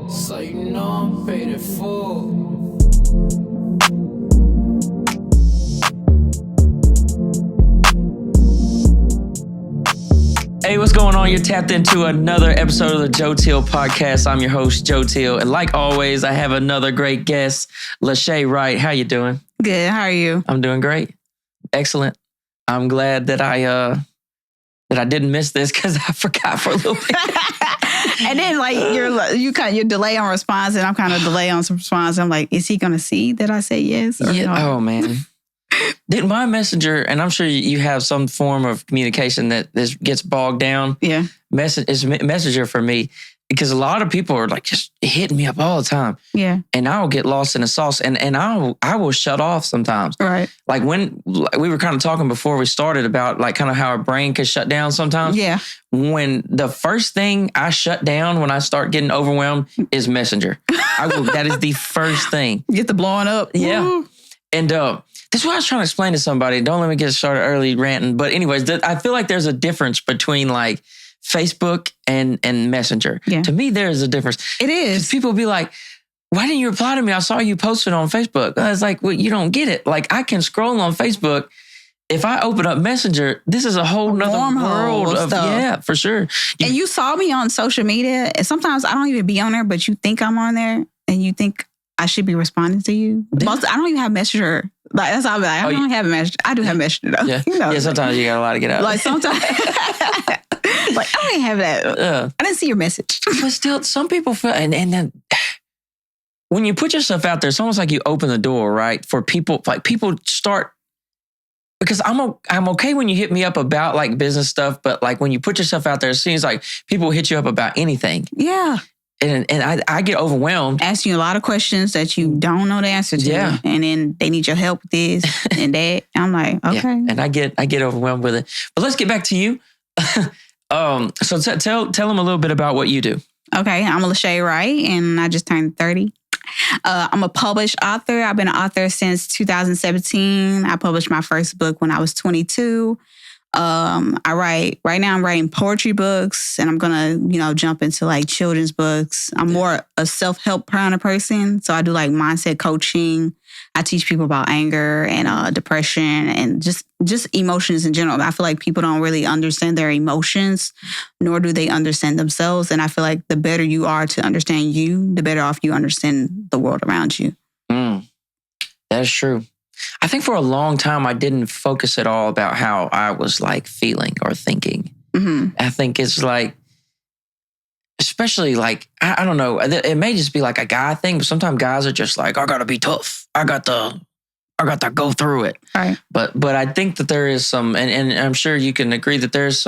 So you know I'm paid in full. Hey, what's going on? You're tapped into another episode of the Joe Teel podcast. I'm your host, Joe Teel. And like always, I have another great guest, Lasha Wright. How you doing? Good. How are you? I'm doing great. Excellent. I'm glad that I didn't miss this because I forgot for a little bit. And then like you're delay on response, and I'm kind of delay on some response. I'm like, is he gonna see that I say yes? Or Yeah. no? Oh man. Did my messenger, and I'm sure you have some form of communication that this gets bogged down. Yeah. Messenger for me, because a lot of people are like just hitting me up all the time. Yeah. And I'll get lost in the sauce, and I will shut off sometimes. Right. Like when we were kind of talking before we started about like kind of how our brain can shut down sometimes. Yeah. When the first thing I shut down when I start getting overwhelmed is Messenger. That is the first thing. Get the blowing up. Yeah. Woo. And that's what I was trying to explain to somebody. Don't let me get started early ranting. But anyways, I feel like there's a difference between like Facebook and Messenger. Yeah. To me, there is a difference. It is. People be like, why didn't you reply to me? I saw you posted on Facebook. I was like, well, you don't get it. Like I can scroll on Facebook. If I open up Messenger, this is a whole nother world of stuff. Yeah, for sure. And you saw me on social media, and sometimes I don't even be on there, but you think I'm on there, and you think I should be responding to you. Yeah. I don't even have Messenger. Like that's how I'll be like, I don't have a Messenger. I do have Messenger though. Yeah, You know, yeah. Sometimes you got a lot to get out. like sometimes, like I don't even have that. I didn't see your message. But still, some people feel, and then when you put yourself out there, it's almost like you open the door, right? For people, like people start, because I'm okay when you hit me up about like business stuff, but like when you put yourself out there, it seems like people hit you up about anything. Yeah. And I get overwhelmed. Asking you a lot of questions that you don't know the answer to. Yeah. And then they need your help with this and that. I'm like, okay. Yeah. And I get overwhelmed with it. But let's get back to you. So tell them a little bit about what you do. Okay. I'm Lasha Wright, and I just turned 30. I'm a published author. I've been an author since 2017. I published my first book when I was 22. Right now I'm writing poetry books, and I'm gonna, jump into like children's books. I'm more a self-help kind of person. So I do like mindset coaching. I teach people about anger and depression and just emotions in general. I feel like people don't really understand their emotions, nor do they understand themselves. And I feel like the better you are to understand you, the better off you understand the world around you. That is true. I think for a long time, I didn't focus at all about how I was like feeling or thinking. Mm-hmm. I think it's like, especially like, I don't know, it may just be like a guy thing, but sometimes guys are just like, I gotta be tough. I got to go through it. Right. But I think that there is some, and I'm sure you can agree that there's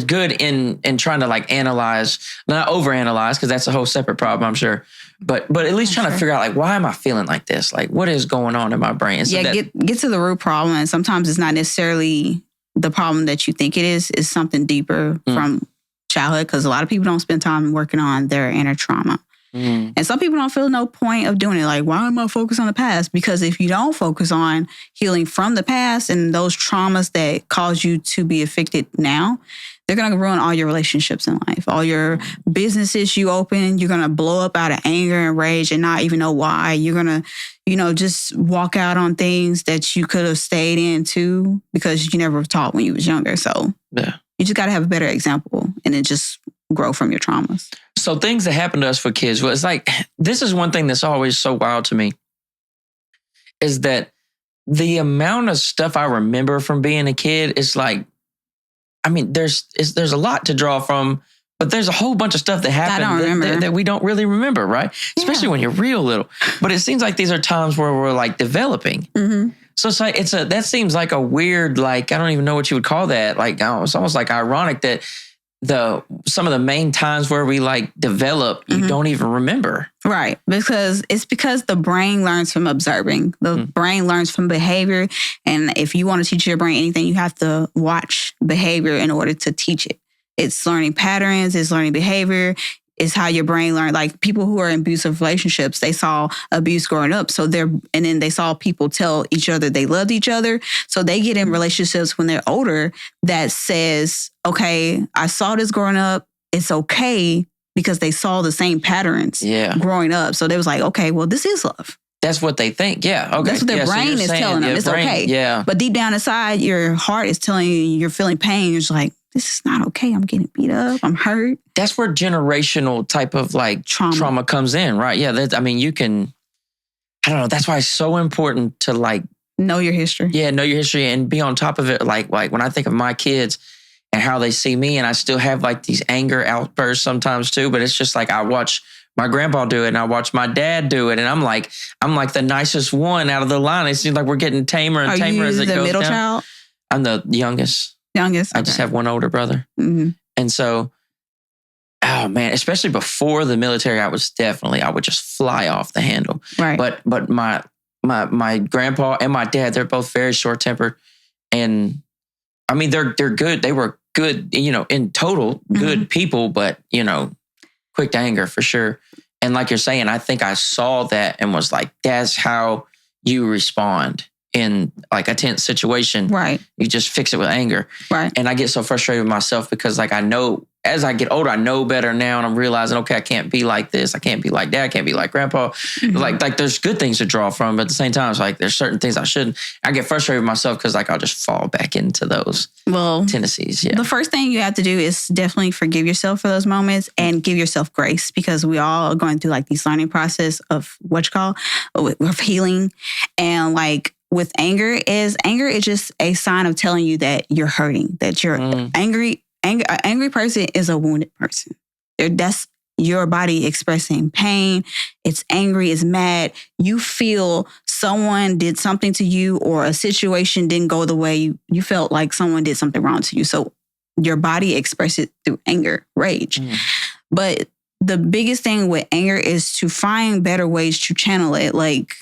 good in trying to like analyze, not overanalyze, because that's a whole separate problem, I'm sure. But at least trying to figure out like, why am I feeling like this? Like, what is going on in my brain? So get to the root problem. And sometimes it's not necessarily the problem that you think it is. It's something deeper from childhood, because a lot of people don't spend time working on their inner trauma. And some people don't feel no point of doing it. Like, why am I focused on the past? Because if you don't focus on healing from the past and those traumas that cause you to be affected now, they're going to ruin all your relationships in life. All your businesses you open, you're going to blow up out of anger and rage and not even know why. You're going to, just walk out on things that you could have stayed in too, because you never were taught when you was younger. So you just got to have a better example and then just grow from your traumas. So things that happen to us for kids, well, it's like, this is one thing that's always so wild to me, is that the amount of stuff I remember from being a kid is like, I mean, there's a lot to draw from, but there's a whole bunch of stuff that happened that we don't really remember, right? Yeah. Especially when you're real little. But it seems like these are times where we're like developing. Mm-hmm. So it's like that seems like a weird, like, I don't even know what you would call that. Like, it's almost like ironic that some of the main times where we like develop, you don't even remember. Right. Because the brain learns from observing. The brain learns from behavior. And if you want to teach your brain anything, you have to watch behavior in order to teach it. It's learning patterns, it's learning behavior. Is how your brain learned. Like people who are in abusive relationships, they saw abuse growing up. And then they saw people tell each other they loved each other. So they get in relationships when they're older that says, okay, I saw this growing up. It's okay because they saw the same patterns growing up. So they was like, okay, well, this is love. That's what they think. Yeah. Okay. That's what their so brain is saying, telling them. It's okay. Yeah. But deep down inside, your heart is telling you you're feeling pain. You're just like, this is not okay. I'm getting beat up. I'm hurt. That's where generational type of like trauma comes in, right? Yeah. You can, I don't know. That's why it's so important to like know your history. Yeah, know your history and be on top of it. Like when I think of my kids and how they see me, and I still have like these anger outbursts sometimes too. But it's just like I watch my grandpa do it, and I watch my dad do it, and I'm like the nicest one out of the line. It seems like we're getting tamer and tamer as it goes down. Are you the middle child? I'm the youngest. Youngest. I just have one older brother, and so. Oh man, especially before the military, I would just fly off the handle. Right. But my grandpa and my dad, they're both very short tempered. And I mean, they're good. They were good, in total, good people, but, quick to anger for sure. And like you're saying, I think I saw that and was like, that's how you respond in like a tense situation. Right. You just fix it with anger. Right. And I get so frustrated with myself because like I know as I get older, I know better now, and I'm realizing, okay, I can't be like this. I can't be like dad. I can't be like grandpa. Like there's good things to draw from, but at the same time, it's like there's certain things I shouldn't. I get frustrated with myself because like I'll just fall back into those tendencies. Yeah. The first thing you have to do is definitely forgive yourself for those moments and give yourself grace, because we all are going through like these learning process of of healing. And like with anger is just a sign of telling you that you're hurting, that you're angry. An angry person is a wounded person. That's your body expressing pain. It's angry, it's mad. You feel someone did something to you, or a situation didn't go the way you felt like someone did something wrong to you. So your body expresses it through anger, rage. But the biggest thing with anger is to find better ways to channel it. Like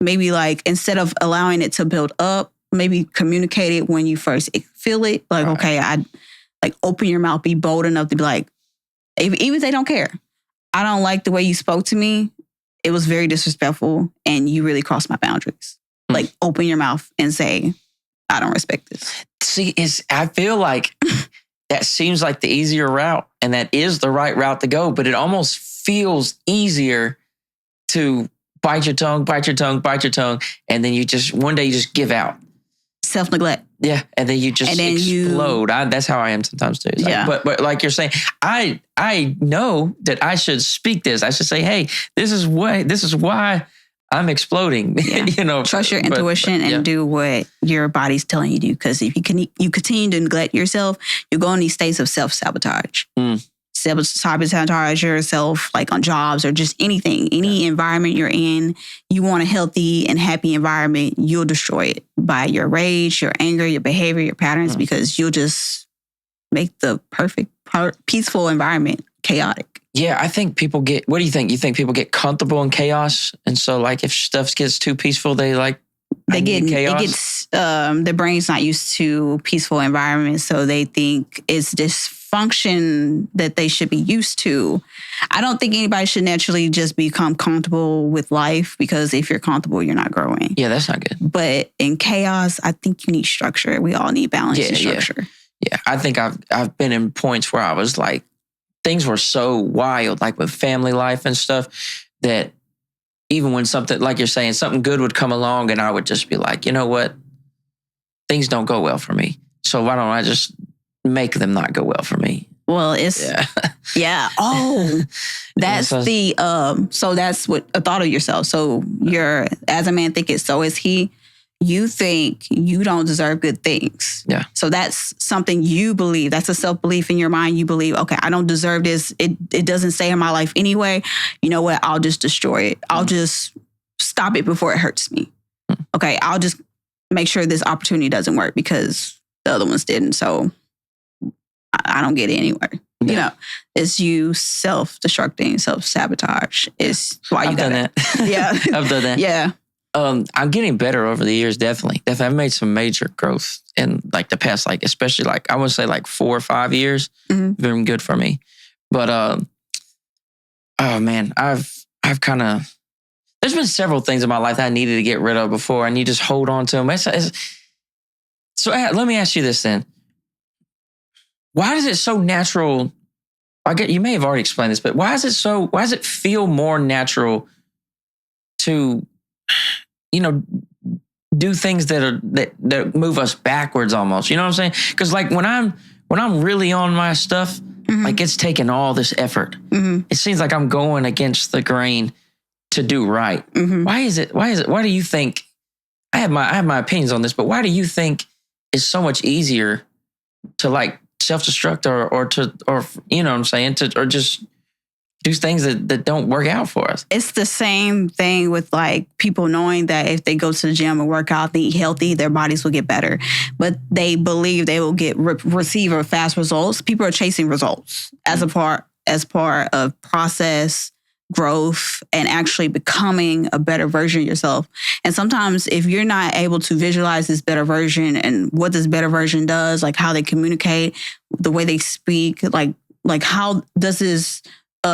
maybe like instead of allowing it to build up, maybe communicate it when you first feel it. Like, okay, like open your mouth, be bold enough to be like, even if they don't care, I don't like the way you spoke to me. It was very disrespectful and you really crossed my boundaries. Like open your mouth and say, I don't respect this. See, I feel like that seems like the easier route, and that is the right route to go, but it almost feels easier to bite your tongue, and then one day you just give out. Self-neglect. Yeah, and then you just explode. That's how I am sometimes too. But like you're saying, I know that I should speak this. I should say, hey, this is why I'm exploding. Yeah. Trust your intuition and do what your body's telling you to do. Because if you continue to neglect yourself, you go in these states of self-sabotage. Sabotage yourself, like on jobs or just anything, any environment you're in. You want a healthy and happy environment, you'll destroy it by your rage, your anger, your behavior, your patterns, because you'll just make the perfect, peaceful environment chaotic. Yeah, I think people get, what do you think? You think people get comfortable in chaos? And so like if stuff gets too peaceful, they get chaos? Their brain's not used to peaceful environments, so they think it's dysfunction that they should be used to. I don't think anybody should naturally just become comfortable with life, because if you're comfortable, you're not growing. Yeah, that's not good. But in chaos, I think you need structure. We all need balance and structure. Yeah, I think I've been in points where I was like, things were so wild, like with family life and stuff, that even when something, like you're saying, something good would come along and I would just be like, you know what? Things don't go well for me. So why don't I just make them not go well for me? Well, it's, yeah. Oh, that's so that's what a thought of yourself. So you're, as a man thinketh, so is he. You think you don't deserve good things. Yeah. So that's something you believe. That's a self-belief in your mind. You believe, okay, I don't deserve this. It doesn't stay in my life anyway. You know what? I'll just destroy it. I'll just stop it before it hurts me. Okay, I'll just make sure this opportunity doesn't work because the other ones didn't. So I don't get it anywhere. Yeah. You know, it's you self-destructing, self-sabotage. It's why you done that. Yeah. I've done that. Yeah. I'm getting better over the years, definitely. I've made some major growth in like the past, like especially like I would say like 4 or 5 years. Been good for me. But oh man, I've kind of, there's been several things in my life that I needed to get rid of before, and you just hold on to them. So let me ask you this then. Why is it so natural I get you may have already explained this, but why does it feel more natural to, do things that move us backwards almost? You know what I'm saying? Because like when I'm really on my stuff, like it's taking all this effort. It seems like I'm going against the grain to do right. Why do you think, I have my opinions on this, but why do you think it's so much easier to like self-destruct or you know what I'm saying, or just do things that don't work out for us? It's the same thing with like people knowing that if they go to the gym and work out, they eat healthy, their bodies will get better. But they believe they will receive fast results. People are chasing results as part of process, growth, and actually becoming a better version of yourself. And sometimes if you're not able to visualize this better version and what this better version does, like how they communicate, the way they speak, like how does this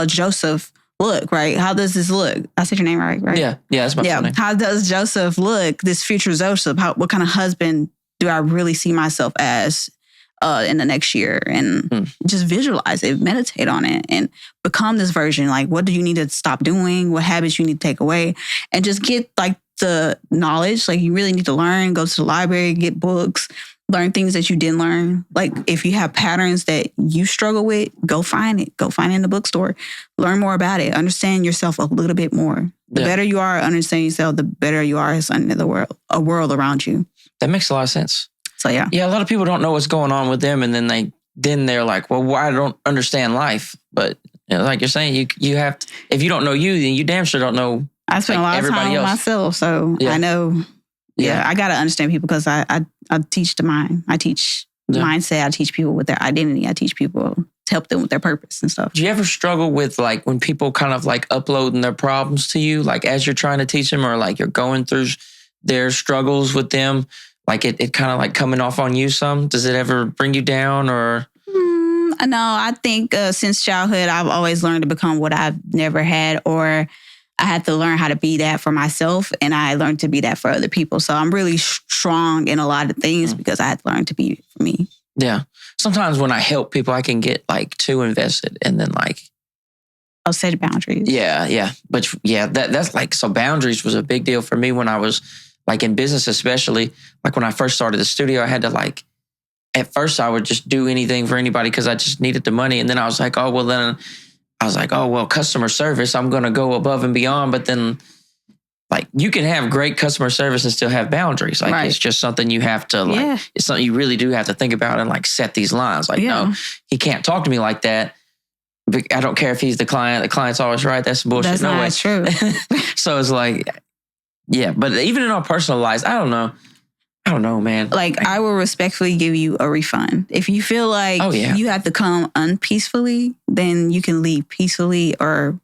Joseph look, right? How does this look? I said your name right? Yeah, that's my name. How does Joseph look, this future Joseph? What kind of husband do I really see myself as in the next year? And just visualize it, meditate on it, and become this version. Like, what do you need to stop doing? What habits you need to take away? And just get like the knowledge. Like, you really need to learn, go to the library, get books, learn things that you didn't learn. Like, if you have patterns that you struggle with, go find it. Go find it in the bookstore. Learn more about it. Understand yourself a little bit more. The better you are at understanding yourself, the better you are as under the world, a world around you. That makes a lot of sense. So yeah. Yeah, a lot of people don't know what's going on with them, and then they're like, well, why I don't understand life? But like you're saying, you have to, if you don't know you, then you damn sure don't know. I spend a lot of time with myself, so I know. Yeah, I got to understand people because I teach the mind. I teach mindset. I teach people with their identity. I teach people to help them with their purpose and stuff. Do you ever struggle with like when people kind of like uploading their problems to you, like as you're trying to teach them, or like you're going through their struggles with them, like it kind of like coming off on you some? Does it ever bring you down or? No, I think since childhood, I've always learned to become what I've never had, or I had to learn how to be that for myself, and I learned to be that for other people. So I'm really strong in a lot of things because I had to learn to be for me. Yeah. Sometimes when I help people, I can get like too invested, and then like, I'll set boundaries. Yeah. But yeah, that's like, so boundaries was a big deal for me when I was like in business, especially like when I first started the studio. I had to like, at first I would just do anything for anybody because I just needed the money. And then I was like, customer service, I'm going to go above and beyond. But then like you can have great customer service and still have boundaries. Like it's just something you have to like, it's something you really do have to think about and like set these lines. Like, no, he can't talk to me like that. I don't care if he's the client. The client's always right. That's bullshit. That's not true. So it's like, yeah. But even in our personal lives, I don't know, man. Like, I will respectfully give you a refund. If you feel like you have to come unpeacefully, then you can leave peacefully or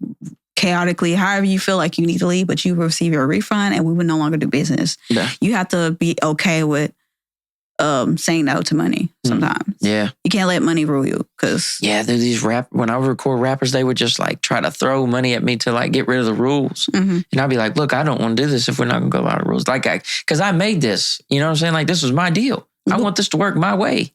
chaotically, however you feel like you need to leave, but you will receive your refund and we will no longer do business. Yeah. You have to be okay with saying no to money sometimes. Yeah. You can't let money rule you because... Yeah, there's these when I would record rappers, they would just like try to throw money at me to like get rid of the rules. And I'd be like, look, I don't want to do this if we're not going to go by the rules. Like, because I made this, you know what I'm saying? Like, this was my deal. I want this to work my way.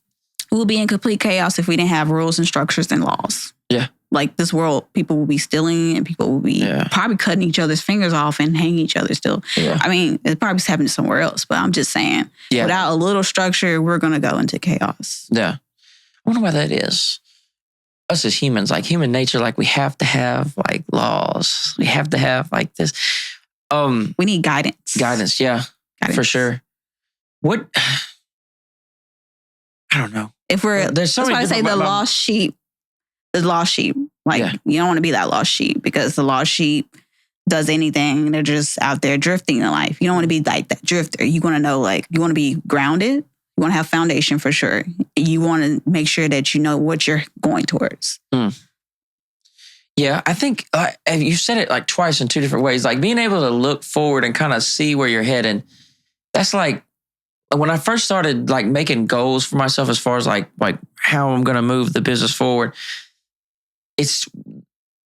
We'll be in complete chaos if we didn't have rules and structures and laws. Yeah. Like, this world, people will be stealing and people will be probably cutting each other's fingers off and hanging each other still. Yeah. I mean, it's probably happening somewhere else, but I'm just saying, without a little structure, we're going to go into chaos. Yeah. I wonder why that is. Us as humans, like human nature, like we have to have like laws. We have to have like this. We need guidance. Guidance, yeah. For sure. What? I don't know. If we're, that's why I say the lost sheep. The lost sheep. Like, you don't want to be that lost sheep because the lost sheep does anything. They're just out there drifting in life. You don't want to be like that drifter. You want to know, like, you want to be grounded. You want to have foundation for sure. You want to make sure that you know what you're going towards. Yeah, I think you said it like twice in two different ways. Like being able to look forward and kind of see where you're heading. That's like, when I first started like making goals for myself as far as like how I'm going to move the business forward, it's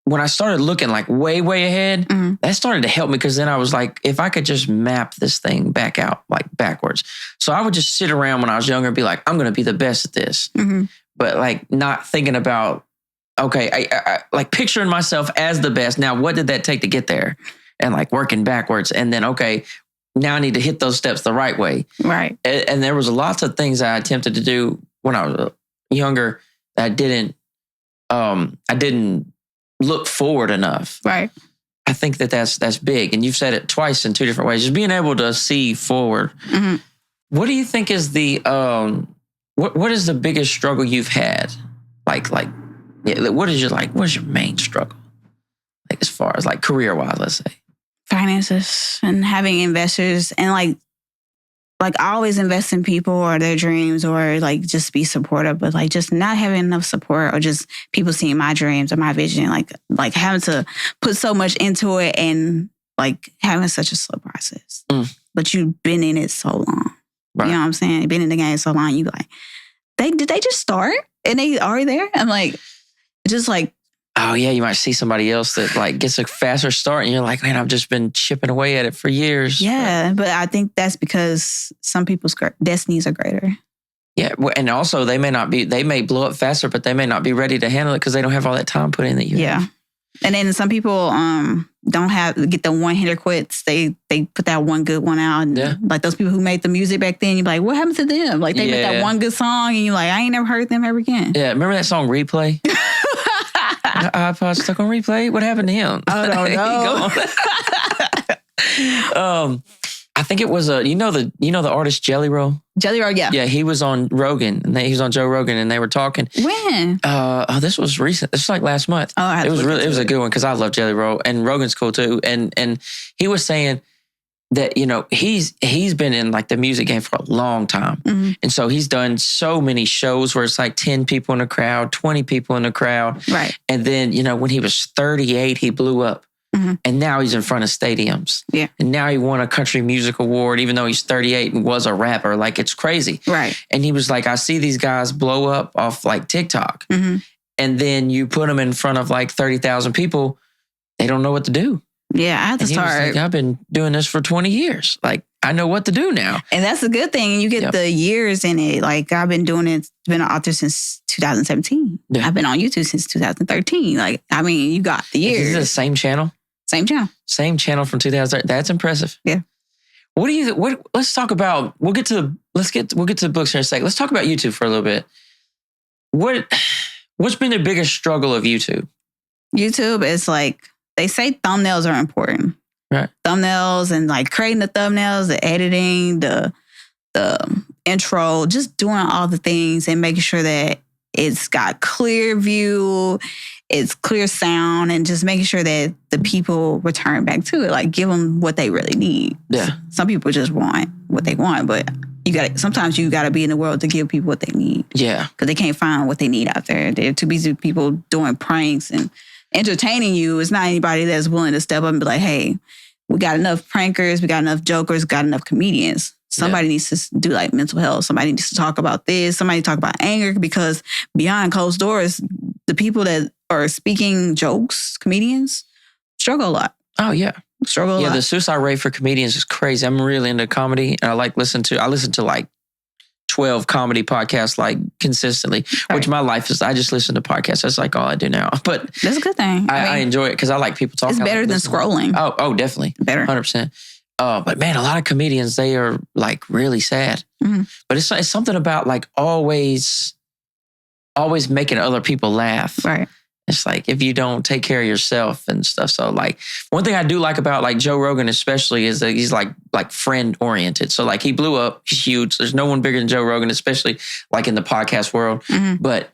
when I started looking like way ahead, that started to help me because then I was like, if I could just map this thing back out like backwards. So I would just sit around when I was younger and be like, I'm going to be the best at this. But like not thinking about okay, I like picturing myself as the best. Now, what did that take to get there? And like working backwards. And then, okay, now I need to hit those steps the right way. Right. And there was lots of things I attempted to do when I was younger that I didn't look forward enough. Right. I think that's big. And you've said it twice in two different ways. Just being able to see forward. Mm-hmm. What do you think is the what is the biggest struggle you've had? What is your main struggle? Like as far as like career wise, let's say. Finances and having investors and like I always invest in people or their dreams or like just be supportive, but like just not having enough support or just people seeing my dreams or my vision, like having to put so much into it and like having such a slow process. But you've been in it so long. Right. You know what I'm saying? You've been in the game so long, you like, did they just start and they already there? I'm like, just like, oh yeah, you might see somebody else that like gets a faster start and you're like, man, I've just been chipping away at it for years. Yeah, but I think that's because some people's destinies are greater. Yeah, and also they may blow up faster, but they may not be ready to handle it because they don't have all that time put in that you have. And then some people don't get the one hitter quits. They put that one good one out. And like those people who made the music back then, you're like, what happened to them? Like they made that one good song and you're like, I ain't never heard them ever again. Yeah, remember that song Replay? iPod stuck on replay. What happened to him? I don't know. I think it was you know the artist Jelly Roll? Jelly Roll, yeah. Yeah, he was on Rogan and he was on Joe Rogan and they were talking. When? This was recent. This was like last month. Oh, it was a good one because I love Jelly Roll and Rogan's cool too. And he was saying that, you know, he's been in like the music game for a long time. Mm-hmm. And so he's done so many shows where it's like 10 people in the crowd, 20 people in the crowd. Right. And then, you know, when he was 38, he blew up. Mm-hmm. And now he's in front of stadiums. Yeah. And now he won a country music award, even though he's 38 and was a rapper. Like, it's crazy. Right. And he was like, I see these guys blow up off like TikTok. Mm-hmm. And then you put them in front of like 30,000 people. They don't know what to do. Yeah, I had to start. Like, I've been doing this for 20 years. Like, I know what to do now. And that's a good thing. You get the years in it. Like, I've been doing it, been an author since 2017. Yeah. I've been on YouTube since 2013. Like, I mean, you got the years. Is it the same channel? Same channel. Same channel from 2013. That's impressive. Yeah. Let's talk about, we'll get to the books here in a second. Let's talk about YouTube for a little bit. What's been the biggest struggle of YouTube? YouTube is like, they say thumbnails are important. Right. Thumbnails and like creating the thumbnails, the editing, the intro, just doing all the things and making sure that it's got clear view, it's clear sound, and just making sure that the people return back to it. Like, give them what they really need. Yeah. Some people just want what they want, but sometimes you got to be in the world to give people what they need. Yeah. Because they can't find what they need out there. They're too busy with people doing pranks and entertaining you. It's not anybody that's willing to step up and be like, hey, we got enough prankers, we got enough jokers, got enough comedians. Somebody needs to do like mental health. Somebody needs to talk about this. Somebody talk about anger, because behind closed doors, the people that are speaking jokes, comedians, struggle a lot. Oh, yeah. Struggle a lot. Yeah, the suicide rate for comedians is crazy. I'm really into comedy. And I listen to like 12 comedy podcasts like consistently, which my life is, I just listen to podcasts. That's like all I do now. But that's a good thing. I enjoy it because I like people talking. It's better than scrolling. Oh, definitely. Better. 100%. But man, a lot of comedians, they are like really sad. Mm-hmm. But it's something about like always making other people laugh. Right. It's like if you don't take care of yourself and stuff. So like one thing I do like about like Joe Rogan especially is that he's like friend oriented. So like he blew up, he's huge. There's no one bigger than Joe Rogan, especially like in the podcast world. Mm-hmm. But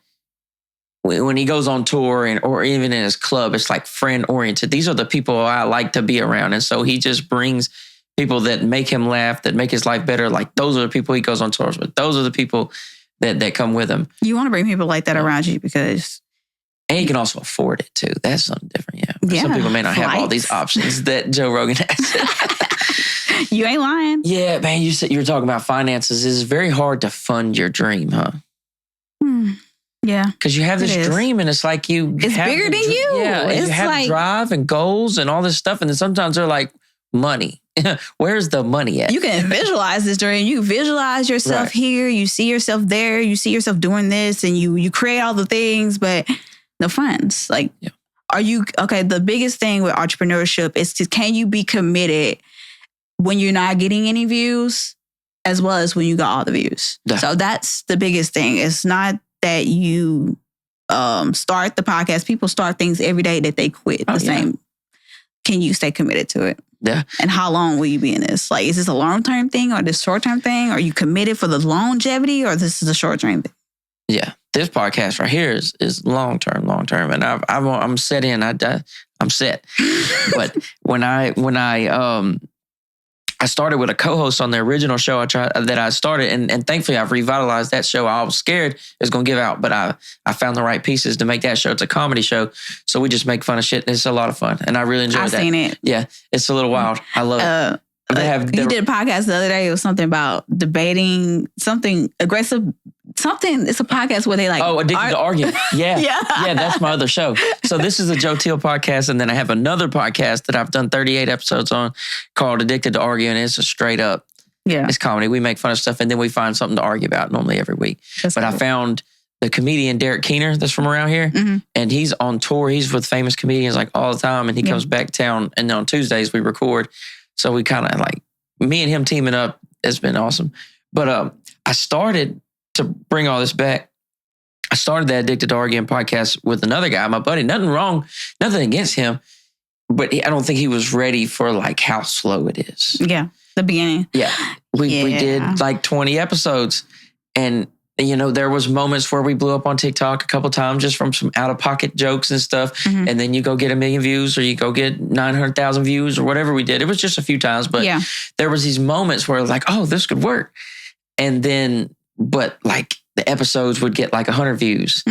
when he goes on tour or even in his club, it's like friend oriented. These are the people I like to be around. And so he just brings people that make him laugh, that make his life better. Like those are the people he goes on tours with. Those are the people that come with him. You want to bring people like that around you because... And you can also afford it too. That's something different, yeah. Some people may not have all these options that Joe Rogan has. You ain't lying. Yeah, man, you were talking about finances. It's very hard to fund your dream, huh? Yeah. Because you have this dream and it's like it's bigger than you. Yeah, it's you have like drive and goals and all this stuff. And then sometimes they're like, money. Where's the money at? You can visualize this dream. You visualize yourself here. You see yourself there. You see yourself doing this and you create all the things, but the friends. Like, are you, okay, the biggest thing with entrepreneurship is can you be committed when you're not getting any views as well as when you got all the views? Yeah. So that's the biggest thing. It's not that you start the podcast. People start things every day that they quit the same. Can you stay committed to it? Yeah. And how long will you be in this? Like, is this a long-term thing or this short-term thing? Are you committed for the longevity or this is a short-term thing? Yeah. This podcast right here is long-term. And I'm set in. I'm set. But when I started with a co-host on the original show I started, and thankfully I've revitalized that show. I was scared it was going to give out, but I found the right pieces to make that show. It's a comedy show, so we just make fun of shit, and it's a lot of fun, and I really enjoyed that. I've seen it. Yeah, it's a little wild. I love it. You did a podcast the other day. It was something about debating something aggressive. Something. It's a podcast where they like. Oh, Addicted to Arguing. Yeah. Yeah. That's my other show. So this is a Joe Teel podcast, and then I have another podcast that I've done 38 episodes on called Addicted to Arguing. It's a straight up. Yeah. It's comedy. We make fun of stuff, and then we find something to argue about normally every week. That's cool. I found the comedian Derek Keener that's from around here, and he's on tour. He's with famous comedians like all the time, and he comes back town, and on Tuesdays we record. So we kind of like, me and him teaming up, it's been awesome. But I started to bring all this back. I started that Addicted to Arguing podcast with another guy, my buddy. Nothing wrong, nothing against him. But I don't think he was ready for like how slow it is. Yeah, the beginning. Yeah. We did like 20 episodes. And, you know, there was moments where we blew up on TikTok a couple times just from some out-of-pocket jokes and stuff. And then you go get 1 million views or you go get 900,000 views or whatever we did. It was just a few times. But there was these moments where like, oh, this could work. And then, but like the episodes would get like 100 views.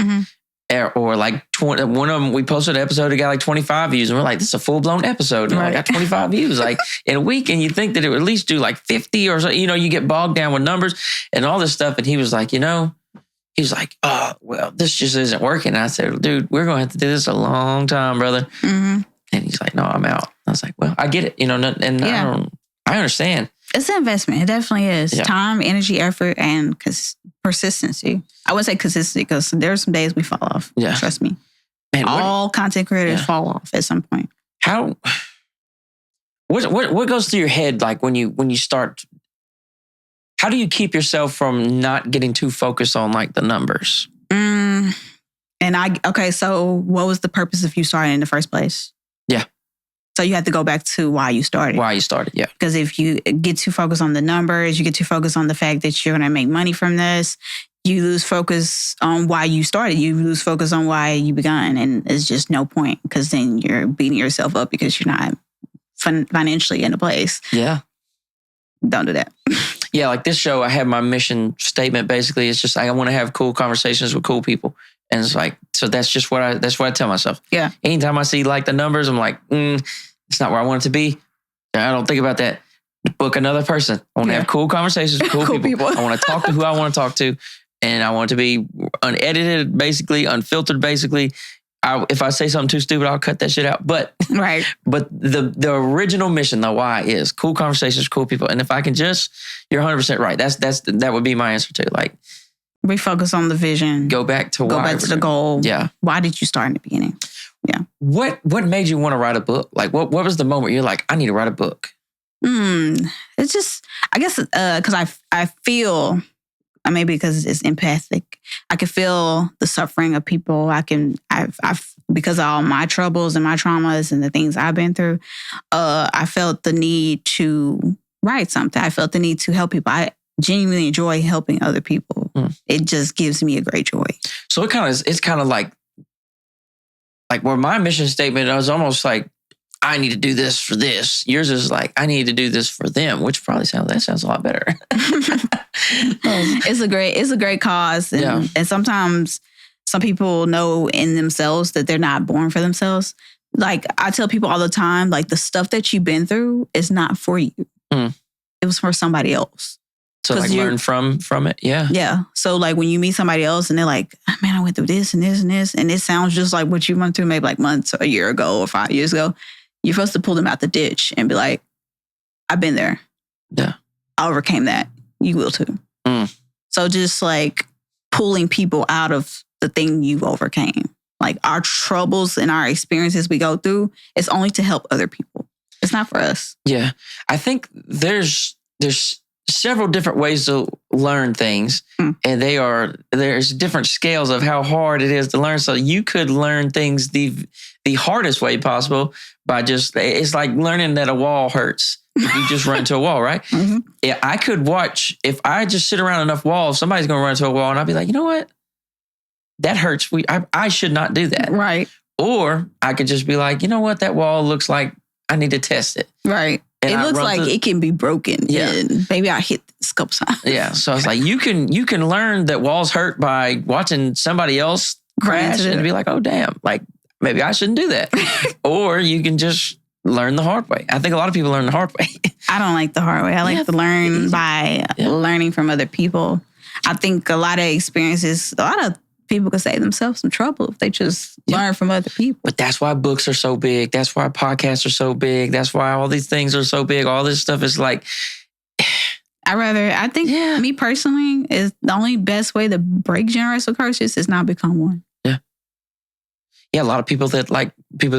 Or like 20, one of them, we posted an episode that got like 25 views. And we're like, this is a full-blown episode. And I got 25 views like in a week. And you think that it would at least do like 50 or so. You know, you get bogged down with numbers and all this stuff. And he was like, you know, he was like, oh, well, this just isn't working. And I said, dude, we're going to have to do this a long time, brother. And he's like, no, I'm out. I was like, well, I get it. You know, and I understand. It's an investment. It definitely is. Yeah. Time, energy, effort, and persistency. I wouldn't say consistency because there's some days we fall off. Yeah. Trust me. Man, all content creators fall off at some point. What goes through your head like when you start? How do you keep yourself from not getting too focused on like the numbers? So what was the purpose of you starting in the first place? Yeah. So you have to go back to why you started. Yeah. Because if you get too focused on the numbers, you get too focused on the fact that you're going to make money from this, you lose focus on why you started. You lose focus on why you began. And it's just no point because then you're beating yourself up because you're not financially in a place. Yeah. Don't do that. Yeah, like this show, I have my mission statement. Basically, it's just like, I want to have cool conversations with cool people. And it's like, so that's just what I tell myself. Yeah. Anytime I see like the numbers, I'm like, it's not where I want it to be. I don't think about that. Book another person. I want to have cool conversations with cool people. I want to talk to who I want to talk to. And I want it to be unedited, basically, unfiltered, basically. If I say something too stupid, I'll cut that shit out. But the original mission, the why is cool conversations, cool people. And if I can you're 100% right. That would be my answer too. Like, refocus on the vision. Go back to the goal. Yeah. Why did you start in the beginning? Yeah. What made you want to write a book? Like, what was the moment you're like, I need to write a book? It's just, I guess, because I feel, maybe because it's empathic, I can feel the suffering of people. Because of all my troubles and my traumas and the things I've been through, I felt the need to write something. I felt the need to help people. I genuinely enjoy helping other people. It just gives me a great joy. So it's kind of like where my mission statement, I was almost like, I need to do this for this. Yours is like, I need to do this for them, which probably sounds a lot better. It's a great cause. And sometimes some people know in themselves that they're not born for themselves. Like I tell people all the time, like the stuff that you've been through is not for you. It was for somebody else. So like learn from it. Yeah. Yeah. So like when you meet somebody else and they're like, oh, man, I went through this and this and this. And it sounds just like what you went through maybe like months or a year ago or 5 years ago. You're supposed to pull them out the ditch and be like, I've been there. Yeah. I overcame that. You will too. So just like pulling people out of the thing you overcame. Like our troubles and our experiences we go through, it's only to help other people. It's not for us. Yeah. I think there's several different ways to learn things, and there's different scales of how hard it is to learn. So you could learn things the hardest way possible by it's like learning that a wall hurts. You just run into a wall, right? Mm-hmm. Yeah, I could watch, if I just sit around enough walls, somebody's going to run into a wall, and I'll be like, you know what? That hurts. I should not do that. Right. Or I could just be like, you know what? That wall looks like I need to test it. Right. And it looks like it can be broken. Yeah. And maybe I hit this a couple times. Yeah. So it's like you can learn that walls hurt by watching somebody else crash and be like, oh, damn, like maybe I shouldn't do that. Or you can just learn the hard way. I think a lot of people learn the hard way. I don't like the hard way. I like to learn by learning from other people. I think a lot of people could save themselves some trouble if they just learn from other people. But that's why books are so big. That's why podcasts are so big. That's why all these things are so big. All this stuff is like... I think me personally, is the only best way to break generational curses is not become one. Yeah, a lot of people that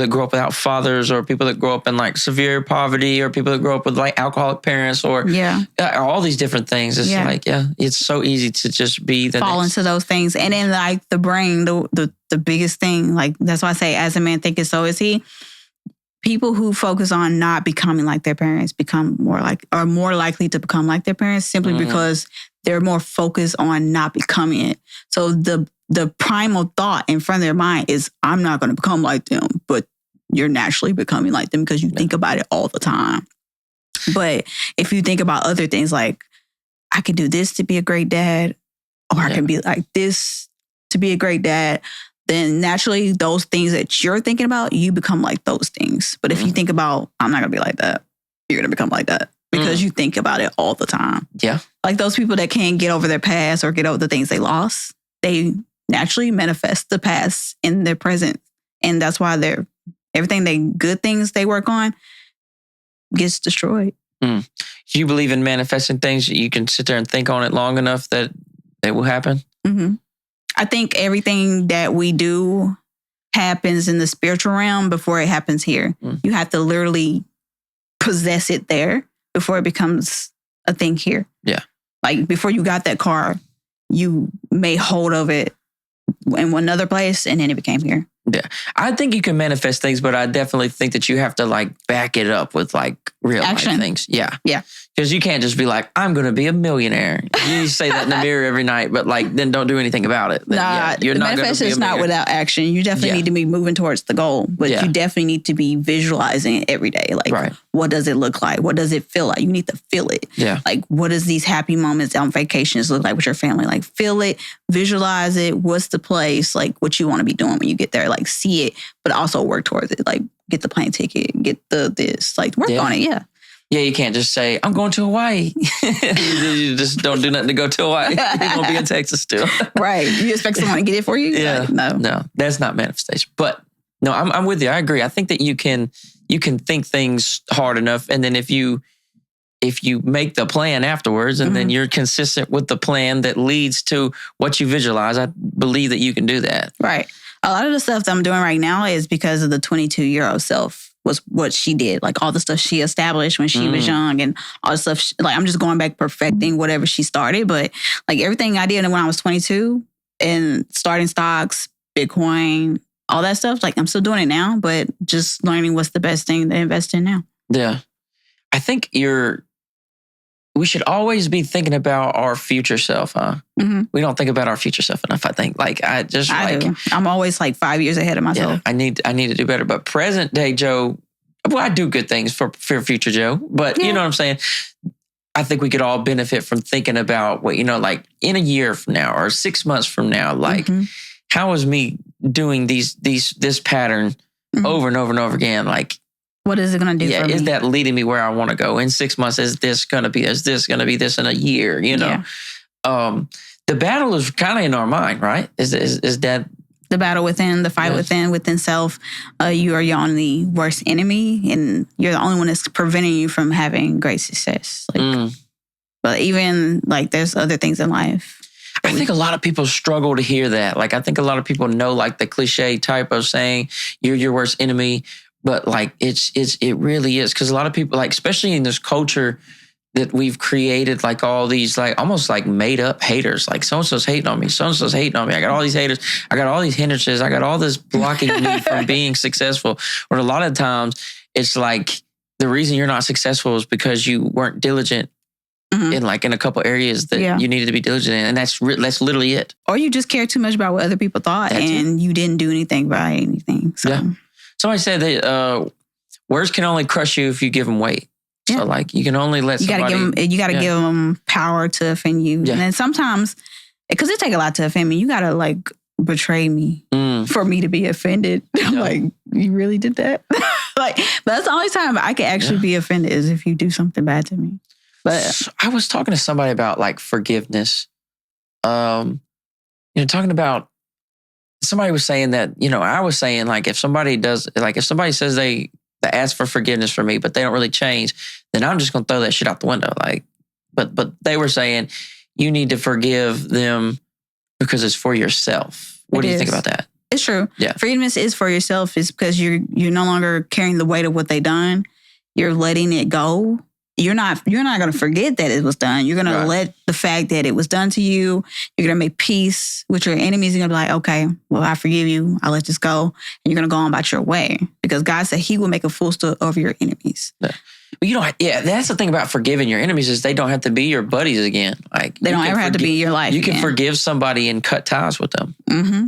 grow up without fathers, or people that grow up in like severe poverty, or people that grow up with like alcoholic parents, or all these different things. It's it's so easy to just be fall into those things. And then like the brain, the biggest thing, like that's why I say, as a man thinketh, so is he. People who focus on not becoming like their parents are more likely to become like their parents simply because they're more focused on not becoming it. So the primal thought in front of their mind is, I'm not going to become like them, but you're naturally becoming like them because you think about it all the time. But if you think about other things like, I can do this to be a great dad, or I can be like this to be a great dad, then naturally those things that you're thinking about, you become like those things. But if you think about, I'm not going to be like that, you're going to become like that because you think about it all the time. Yeah. Like those people that can't get over their past or get over the things they lost, they naturally manifest the past in their present. And that's why good things they work on gets destroyed. Do you believe in manifesting things? You can sit there and think on it long enough that it will happen? Mm-hmm. I think everything that we do happens in the spiritual realm before it happens here. You have to literally possess it there before it becomes a thing here. Yeah. Like before you got that car, you made hold of it in another place and then it became here. Yeah. I think you can manifest things, but I definitely think that you have to like back it up with like real life things. Yeah. Yeah. Because you can't just be like, I'm going to be a millionaire. You say that in the mirror every night, but like then don't do anything about it. Then, you're not manifestation is not without action. You definitely need to be moving towards the goal, but you definitely need to be visualizing it every day. Like, what does it look like? What does it feel like? You need to feel it. Yeah. Like, what does these happy moments on vacations look like with your family? Like, feel it, visualize it. What's the place? Like, what you want to be doing when you get there? Like, see it, but also work towards it. Like, get the plane ticket, get this. Like, work on it. Yeah. Yeah, you can't just say, I'm going to Hawaii. You just don't do nothing to go to Hawaii. You're going to be in Texas still. Right. You expect someone to get it for you? Yeah. Like, no, that's not manifestation. But no, I'm with you. I agree. I think that you can think things hard enough. And then if you make the plan afterwards and then you're consistent with the plan that leads to what you visualize, I believe that you can do that. Right. A lot of the stuff that I'm doing right now is because of the 22-year-old self. Was what she did, like all the stuff she established when she was young and all the stuff, like I'm just going back perfecting whatever she started. But like everything I did when I was 22 and starting stocks, Bitcoin, all that stuff, like I'm still doing it now, but just learning what's the best thing to invest in now. Yeah. I think we should always be thinking about our future self, huh? Mm-hmm. We don't think about our future self enough, I think. I do. I'm always like 5 years ahead of myself. Yeah, I need to do better. But present day Joe, well, I do good things for future Joe. But you know what I'm saying? I think we could all benefit from thinking about what, like in a year from now or 6 months from now, like how is me doing this pattern over and over and over again? Like, what is it going to do for me? Is that leading me where I want to go? In 6 months, is this going to be this in a year? Yeah. The battle is kind of in our mind, right? Is that the battle within, the fight within self? You are your only worst enemy, and you're the only one that's preventing you from having great success. But even like there's other things in life. I think a lot of people struggle to hear that. Like, I think a lot of people know like the cliche type of saying you're your worst enemy, but like it really is. Cause a lot of people, like, especially in this culture that we've created, like all these, like almost like made up haters, like so-and-so's hating on me. So-and-so's hating on me. I got all these haters. I got all these hindrances. I got all this blocking me from being successful. Or a lot of times it's like the reason you're not successful is because you weren't diligent in a couple areas that you needed to be diligent in. And that's literally it. Or you just care too much about what other people thought you didn't do anything about anything. So. Yeah. Somebody said that words can only crush you if you give them weight. Yeah. So like you can only let somebody... You got to give them power to offend you. Yeah. And then sometimes, because it take a lot to offend me, you got to like betray me for me to be offended. I'm like, you really did that? Like, that's the only time I can actually be offended is if you do something bad to me. But I was talking to somebody about like forgiveness. Talking about, somebody was saying that, I was saying like if somebody says they ask for forgiveness for me, but they don't really change, then I'm just going to throw that shit out the window. Like, but they were saying you need to forgive them because it's for yourself. What do you think about that? It's true. Yeah. Forgiveness is for yourself. It's because you're no longer carrying the weight of what they done. You're letting it go. You're not going to forget that it was done. You're going to let the fact that it was done to you. You're going to make peace with your enemies. You're going to be like, okay, well, I forgive you. I'll let this go. And you're going to go on about your way. Because God said he will make a fool of your enemies. Yeah. Well, that's the thing about forgiving your enemies is they don't have to be your buddies again. Like they don't ever have to be your life. You can forgive somebody and cut ties with them. Mm-hmm.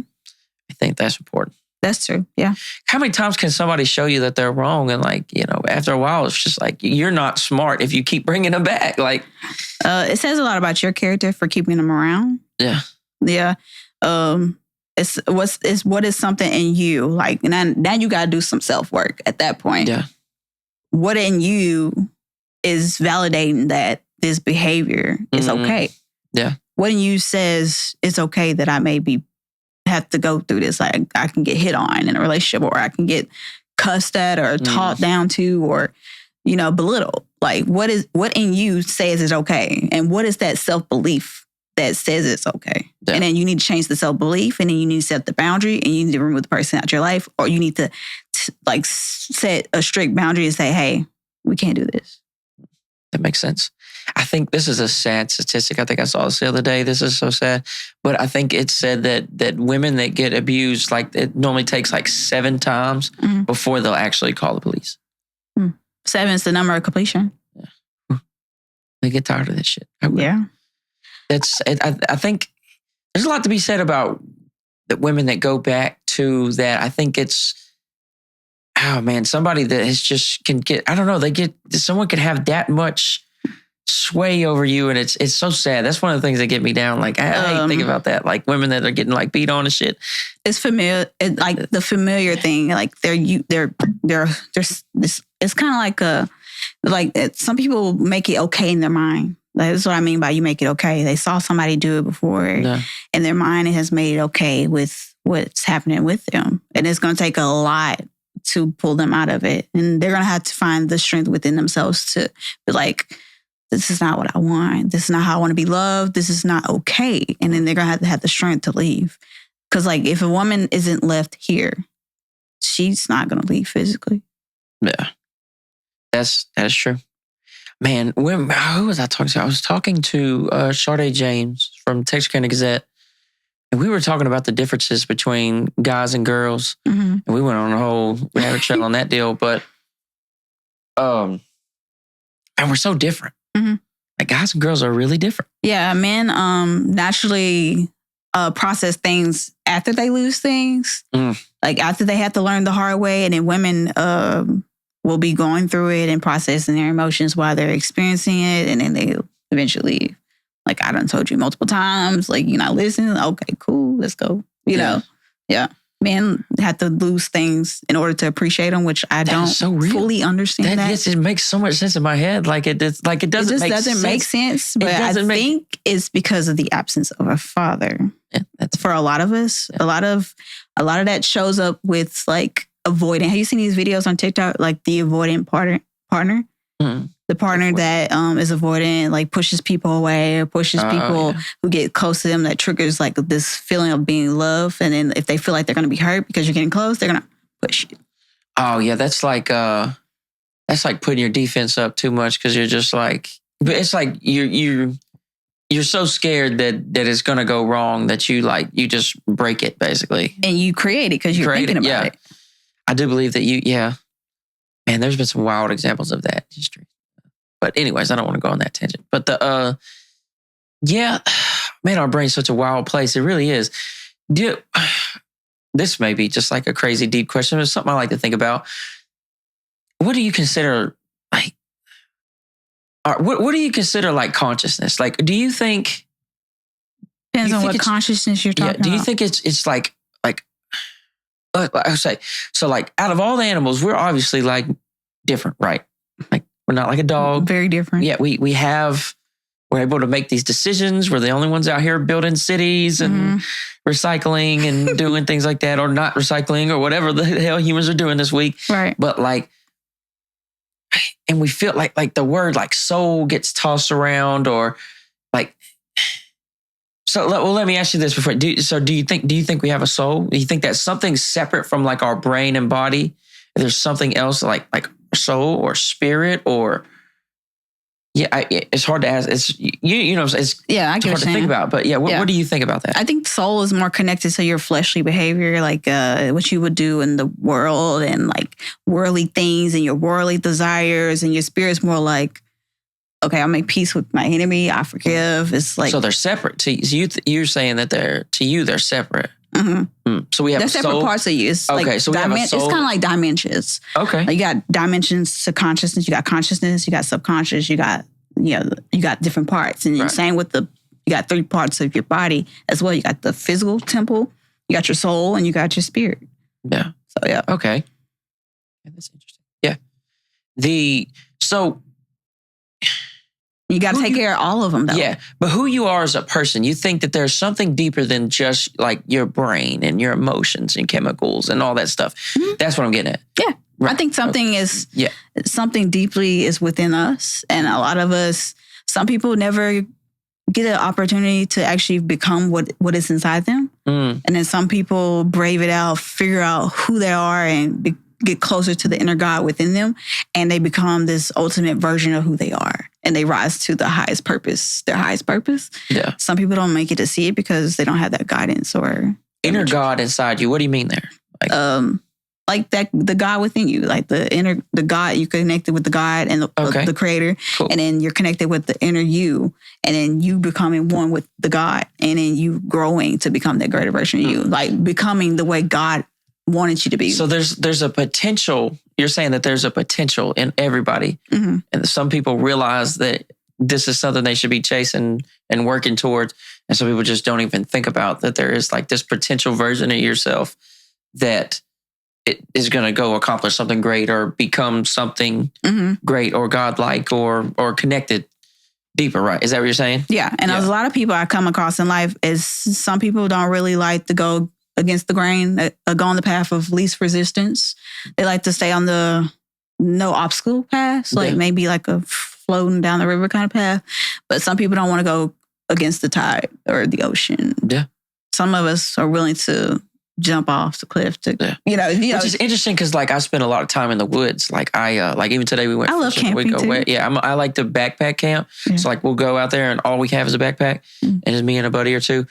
I think that's important. That's true. Yeah. How many times can somebody show you that they're wrong? And like, after a while, it's just like, you're not smart if you keep bringing them back. Like, it says a lot about your character for keeping them around. Yeah. Yeah. It's what is something in you? Like, now you got to do some self-work at that point. Yeah. What in you is validating that this behavior is okay? Yeah. What in you says it's okay that I may have to go through this? Like I can get hit on in a relationship, or I can get cussed at or talked down to, or, belittled. Like what in you says it's okay? And what is that self-belief that says it's okay? Yeah. And then you need to change the self-belief, and then you need to set the boundary, and you need to remove the person out your life, or you need to set a strict boundary and say, hey, we can't do this. That makes sense. I think this is a sad statistic. I think I saw this the other day. This is so sad. But I think it said that women that get abused, like it normally takes like 7 times before they'll actually call the police. 7 is the number of completion. Yeah. They get tired of this shit. Yeah. I think there's a lot to be said about the women that go back to that. I think it's, somebody that is just can get, I don't know, someone can have that much sway over you, and it's so sad. That's one of the things that get me down. Like I think about that, like women that are getting like beat on and shit. It's familiar, like the familiar thing. Like it's kind of like some people make it okay in their mind. Like, that's what I mean by you make it okay. They saw somebody do it before, and their mind has made it okay with what's happening with them, and it's going to take a lot to pull them out of it, and they're going to have to find the strength within themselves to be like, this is not what I want. This is not how I want to be loved. This is not okay. And then they're going to have the strength to leave. Because like if a woman isn't left here, she's not going to leave physically. Yeah. That's true. Man, who was I talking to? I was talking to Sade James from Texarkana Gazette. And we were talking about the differences between guys and girls. Mm-hmm. And we went on a whole rabbit trail on that deal. But, and we're so different. Mm-hmm. Like guys and girls are really different. Yeah, men naturally process things after they lose things. Like after they have to learn the hard way. And then women will be going through it and processing their emotions while they're experiencing it. And then they eventually leave. Like, I done told you multiple times, like, you're not listening. Okay, cool, let's go. You know? Yeah. Men have to lose things in order to appreciate them, which I don't fully understand that. Yes, it makes so much sense in my head. It doesn't make sense. But I think it's because of the absence of a father. Yeah, that's for a lot of us. Yeah. A lot of that shows up with like avoiding. Have you seen these videos on TikTok, like the avoidant partner? Mm-hmm. The partner that is avoidant, like pushes people away or pushes people who get close to them, that triggers like this feeling of being loved. And then if they feel like they're going to be hurt because you're getting close, they're going to push you. Oh yeah, that's like putting your defense up too much because you're just like, but it's like you're so scared that it's going to go wrong that you just break it basically. And you create it because you're thinking about it. I do believe that man, there's been some wild examples of that in history. But anyways, I don't want to go on that tangent. But man, our brain's such a wild place. It really is. This may be just like a crazy deep question, but it's something I like to think about. What do you consider like? What do you consider like consciousness? Like, do you think? Depends on what consciousness you're talking about. Do you think it's like I would say, so like out of all the animals, we're obviously like different, right? Like we're not like a dog. Very different. Yeah, we're able to make these decisions. We're the only ones out here building cities and recycling and doing things like that, or not recycling or whatever the hell humans are doing this week. Right. But like, and we feel like the word like soul gets tossed around or like, so let me ask you this before. Do you think we have a soul? Do you think that's something separate from like our brain and body? There's something else like soul or spirit or it's hard to ask. It's it's I hard to think about. But what do you think about that? I think soul is more connected to your fleshly behavior, like what you would do in the world and like worldly things and your worldly desires, and your spirit's more like, okay, I'll make peace with my enemy. I forgive. It's like, so they're separate. So you're saying that they're separate. Mm-hmm. So we have they're separate parts of you. It's okay, like so we have a soul. It's kind of like dimensions. Okay, like you got dimensions to consciousness. You got consciousness. You got subconscious. You got you got different parts. And same with you got 3 parts of your body as well. You got the physical temple. You got your soul, and you got your spirit. Yeah. So yeah. Okay. Yeah, that's interesting. Yeah. So you got to take care of all of them, though. Yeah, but who you are as a person, you think that there's something deeper than just like your brain and your emotions and chemicals and all that stuff. Mm-hmm. That's what I'm getting at. Yeah. Right. I think something deeply is within us. And a lot of us, some people never get an opportunity to actually become what is inside them. And then some people brave it out, figure out who they are, and get closer to the inner God within them, and they become this ultimate version of who they are, and they rise to the highest purpose, their highest purpose. Yeah. Some people don't make it to see it because they don't have that guidance or inner God inside you. What do you mean there? Like that, the God within you, like the God, you connected with the God and the Creator, cool. And then you're connected with the inner you, and then you becoming one with the God, and then you growing to become that greater version of you, like becoming the way God wanted you to be. So there's a potential. You're saying that there's a potential in everybody, and some people realize that this is something they should be chasing and working towards, and some people just don't even think about that there is like this potential version of yourself that it is going to go accomplish something great or become something great or godlike or connected deeper, right? Is that what you're saying? Yeah, and there's a lot of people I come across in life is some people don't really like to go against the grain, go on the path of least resistance. They like to stay on the no obstacle path, like maybe like a floating down the river kind of path. But some people don't want to go against the tide or the ocean. Yeah. Some of us are willing to jump off the cliff to, you know. Which is interesting because like I spend a lot of time in the woods. Like I, like even today we went. I love camping too. Away. Yeah, I like to backpack camp. Yeah. So like we'll go out there and all we have is a backpack and it's me and a buddy or two.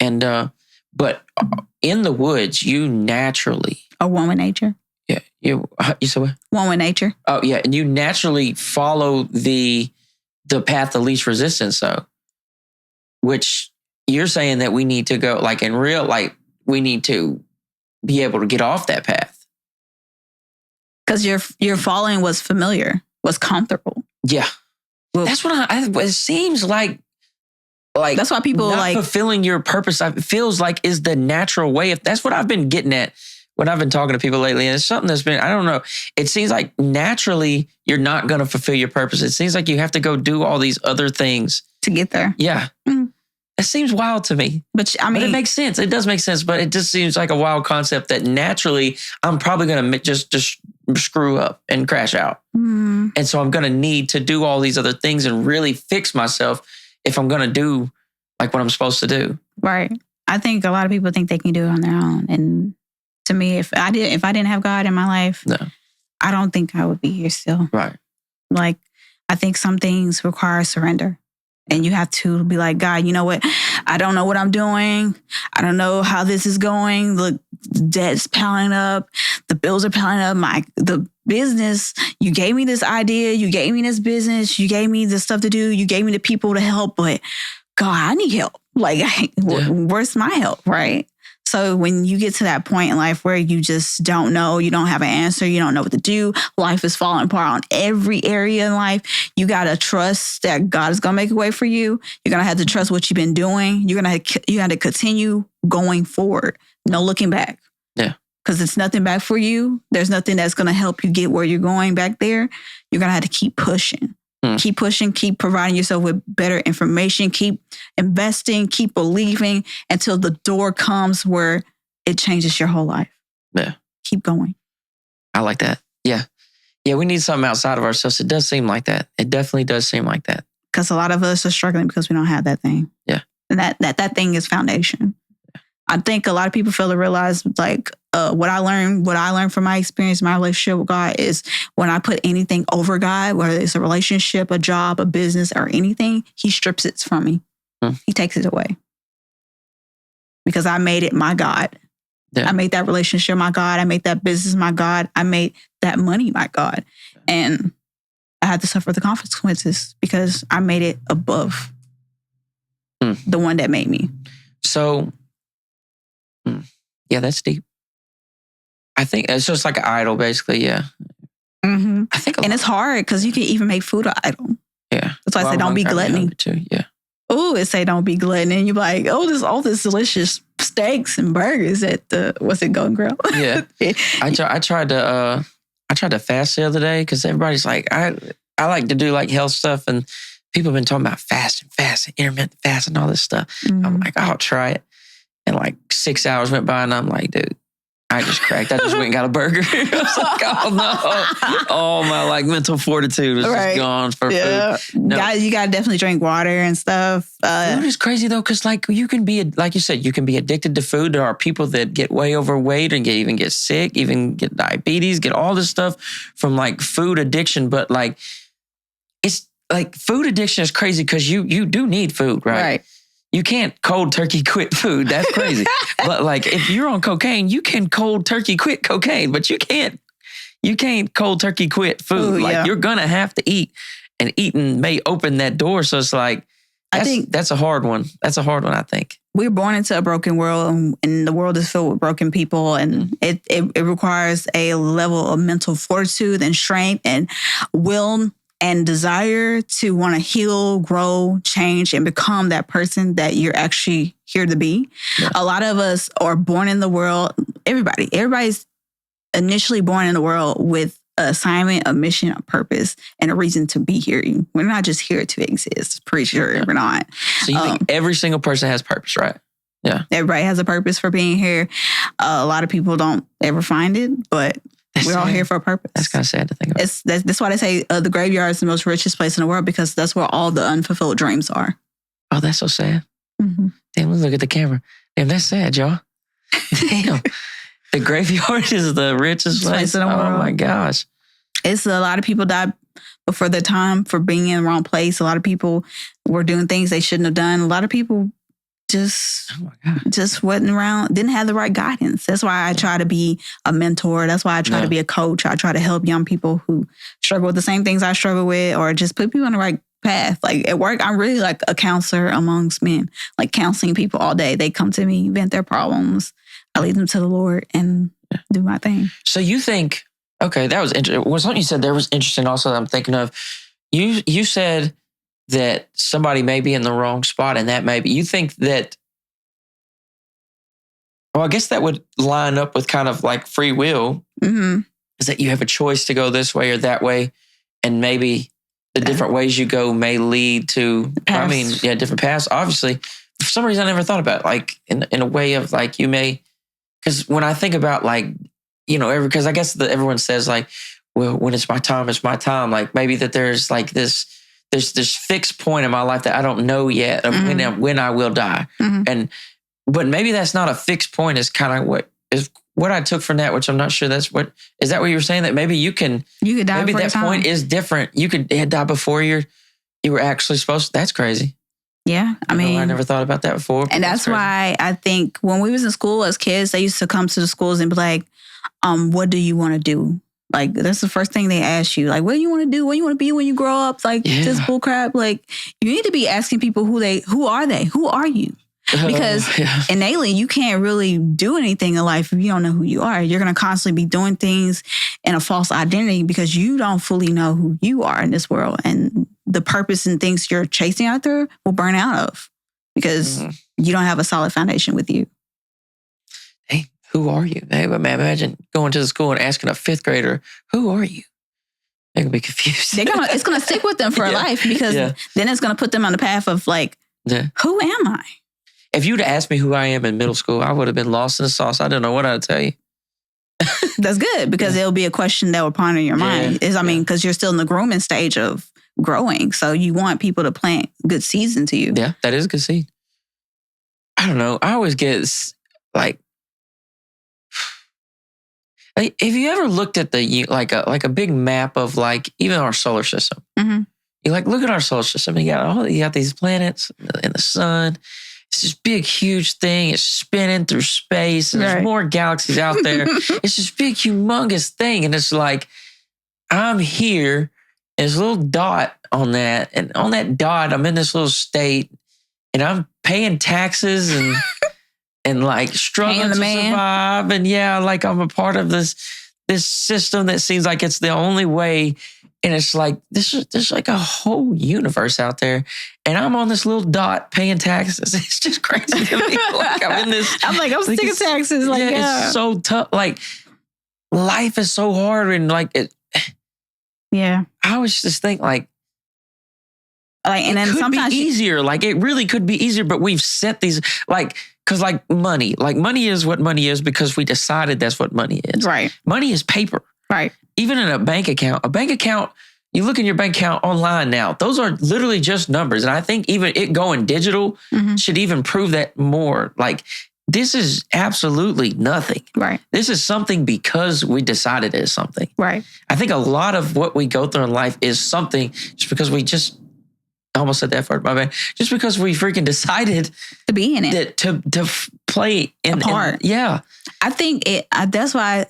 And, but in the woods, you naturally. Or one with nature. Yeah. You said what? One with nature. Oh yeah. And you naturally follow the path of least resistance. So, which you're saying that we need to go like in real, like, we need to be able to get off that path. Because your following was familiar, was comfortable. Yeah. Well, that's what it seems like that's why people not like fulfilling your purpose. It feels like is the natural way. If that's what I've been getting at when I've been talking to people lately. And it's something that's been, I don't know. It seems like naturally you're not going to fulfill your purpose. It seems like you have to go do all these other things to get there. Yeah. Mm-hmm. It seems wild to me. But I mean, it makes sense. It does make sense, but it just seems like a wild concept that naturally I'm probably going to just screw up and crash out. And so I'm going to need to do all these other things and really fix myself if I'm going to do like what I'm supposed to do. Right. I think a lot of people think they can do it on their own. And to me, if I didn't have God in my life, No. I don't think I would be here still. Right. Like, I think some things require surrender. And you have to be like, God, you know what? I don't know what I'm doing. I don't know how this is going. Look, the debt's piling up. The bills are piling up. The business, you gave me this idea. You gave me this business. You gave me the stuff to do. You gave me the people to help. But God, I need help. Like, where's my help, right? So when you get to that point in life where you just don't know, you don't have an answer, you don't know what to do, life is falling apart on every area in life, you got to trust that God is going to make a way for you. You're going to have to trust what you've been doing. You got to continue going forward. No looking back. Yeah. Because it's nothing back for you. There's nothing that's going to help you get where you're going back there. You're going to have to keep pushing. Keep pushing, keep providing yourself with better information, keep investing, keep believing until the door comes where it changes your whole life. Yeah. Keep going. I like that. Yeah. Yeah, we need something outside of ourselves. It does seem like that. It definitely does seem like that. Because a lot of us are struggling because we don't have that thing. Yeah. And that thing is foundation. Yeah. I think a lot of people fail to realize, like, what I learned from my experience, my relationship with God is when I put anything over God, whether it's a relationship, a job, a business, or anything, he strips it from me. He takes it away. Because I made it my God. Yeah. I made that relationship my God. I made that business my God. I made that money my God. And I had to suffer the consequences because I made it above the one that made me. So, yeah, that's deep. I think it's just like an idol, basically. Yeah. Mm-hmm. I think, and it's hard because you can even make food an idol. Yeah. That's why I say don't be gluttony. Too. Yeah. Oh, it say don't be gluttony, and you're like, oh, all this delicious steaks and burgers at the Golden Grill. Yeah. I tried to fast the other day because everybody's like, I like to do like health stuff, and people have been talking about fasting, intermittent fast, and all this stuff. Mm-hmm. I'm like, I'll try it, and like 6 hours went by, and I'm like, dude, I just cracked. I just went and got a burger. I was like, oh no. All my like mental fortitude was just gone for food. No. You gotta definitely drink water and stuff. Food is crazy though, because like you can be, like you said, you can be addicted to food. There are people that get way overweight and even get sick, even get diabetes, get all this stuff from like food addiction. But like, it's like food addiction is crazy because you do need food, right? Right. You can't cold turkey quit food. That's crazy. But like if you're on cocaine, you can cold turkey quit cocaine, but you can't cold turkey quit food. Like you're gonna have to eat, and eating may open that door. So it's like, I think that's a hard one. That's a hard one, I think. We're born into a broken world, and the world is filled with broken people, and it requires a level of mental fortitude and strength and will and desire to want to heal, grow, change, and become that person that you're actually here to be. Yeah. A lot of us are born in the world. Everybody's initially born in the world with an assignment, a mission, a purpose, and a reason to be here. We're not just here to exist. Pretty sure we're not. So you think every single person has purpose, right? Yeah. Everybody has a purpose for being here. A lot of people don't ever find it, but we're all here for a purpose. That's kind of sad to think about. That's why they say the graveyard is the most richest place in the world, because that's where all the unfulfilled dreams are. Oh, that's so sad. Mm-hmm. Damn, let's look at the camera. Damn, that's sad, y'all. Damn. The graveyard is the richest place in the world. Oh my gosh. It's a lot of people died before their time for being in the wrong place. A lot of people were doing things they shouldn't have done. A lot of people just wasn't around, didn't have the right guidance. That's why I try to be a mentor. That's why I try to be a coach. I try to help young people who struggle with the same things I struggle with, or just put people on the right path. Like at work, I'm really like a counselor amongst men, like counseling people all day. They come to me, vent their problems. I lead them to the Lord and do my thing. So you think, okay, that was interesting. Well, something you said there was interesting also that I'm thinking of. You said that somebody may be in the wrong spot, and that may be, you think that, well, I guess that would line up with kind of like free will, is that you have a choice to go this way or that way, and maybe the different ways you go may lead to, different paths. Obviously, for some reason I never thought about it, like in a way of like you may, because when I think about like, because I guess everyone says like, well, when it's my time, it's my time. Like maybe that there's like there's this fixed point in my life that I don't know yet of when I will die. But maybe that's not a fixed point. It's kind of what I took from that, which I'm not sure is that what you were saying? That maybe you could die. Maybe that point is different. You could die before you were actually supposed to. That's crazy. Yeah. I mean, I never thought about that before. And that's why I think when we was in school as kids, they used to come to the schools and be like, what do you want to do? Like, that's the first thing they ask you. Like, what do you want to do? What do you want to be when you grow up? Like, this bull crap. Like, you need to be asking people who are they? Who are you? Because innately, you can't really do anything in life if you don't know who you are. You're going to constantly be doing things in a false identity because you don't fully know who you are in this world. And the purpose and things you're chasing out there will burn out of because you don't have a solid foundation with you. Hey, who are you? Hey, but man, imagine going to the school and asking a 5th grader, who are you? They're going to be confused. It's going to stick with them for life because then it's going to put them on the path of like, who am I? If you'd asked me who I am in middle school, I would have been lost in the sauce. I don't know what I'd tell you. That's good because it'll be a question that will ponder in your mind. Because you're still in the grooming stage of growing. So you want people to plant good seeds into you. Yeah, that is a good seed. I don't know. I always get like have you ever looked at like a big map of like even our solar system? You like look at our solar system. You got these planets and the sun. It's this big, huge thing. It's spinning through space. And there's more galaxies out there. It's this big, humongous thing. And it's like, I'm here. There's a little dot on that. And on that dot, I'm in this little state. And I'm paying taxes and like struggling to survive. And like I'm a part of this system that seems like it's the only way. And it's like, there's like a whole universe out there. And I'm on this little dot paying taxes. It's just crazy to me. Like I'm sick of taxes. Like, it's so tough. Like life is so hard. And like it. Yeah. I always just think like and then it could sometimes be easier. Like it really could be easier, but we've set these because money is what money is because we decided that's what money is. Right. Money is paper. Right. Even in a bank account, you look in your bank account online now, those are literally just numbers. And I think even it going digital should even prove that more. Like this is absolutely nothing. Right. This is something because we decided it is something. Right. I think a lot of what we go through in life is something just because we just I almost said that word, my bad. Just because we freaking decided to be in it, to play in a part. Yeah, I think that's why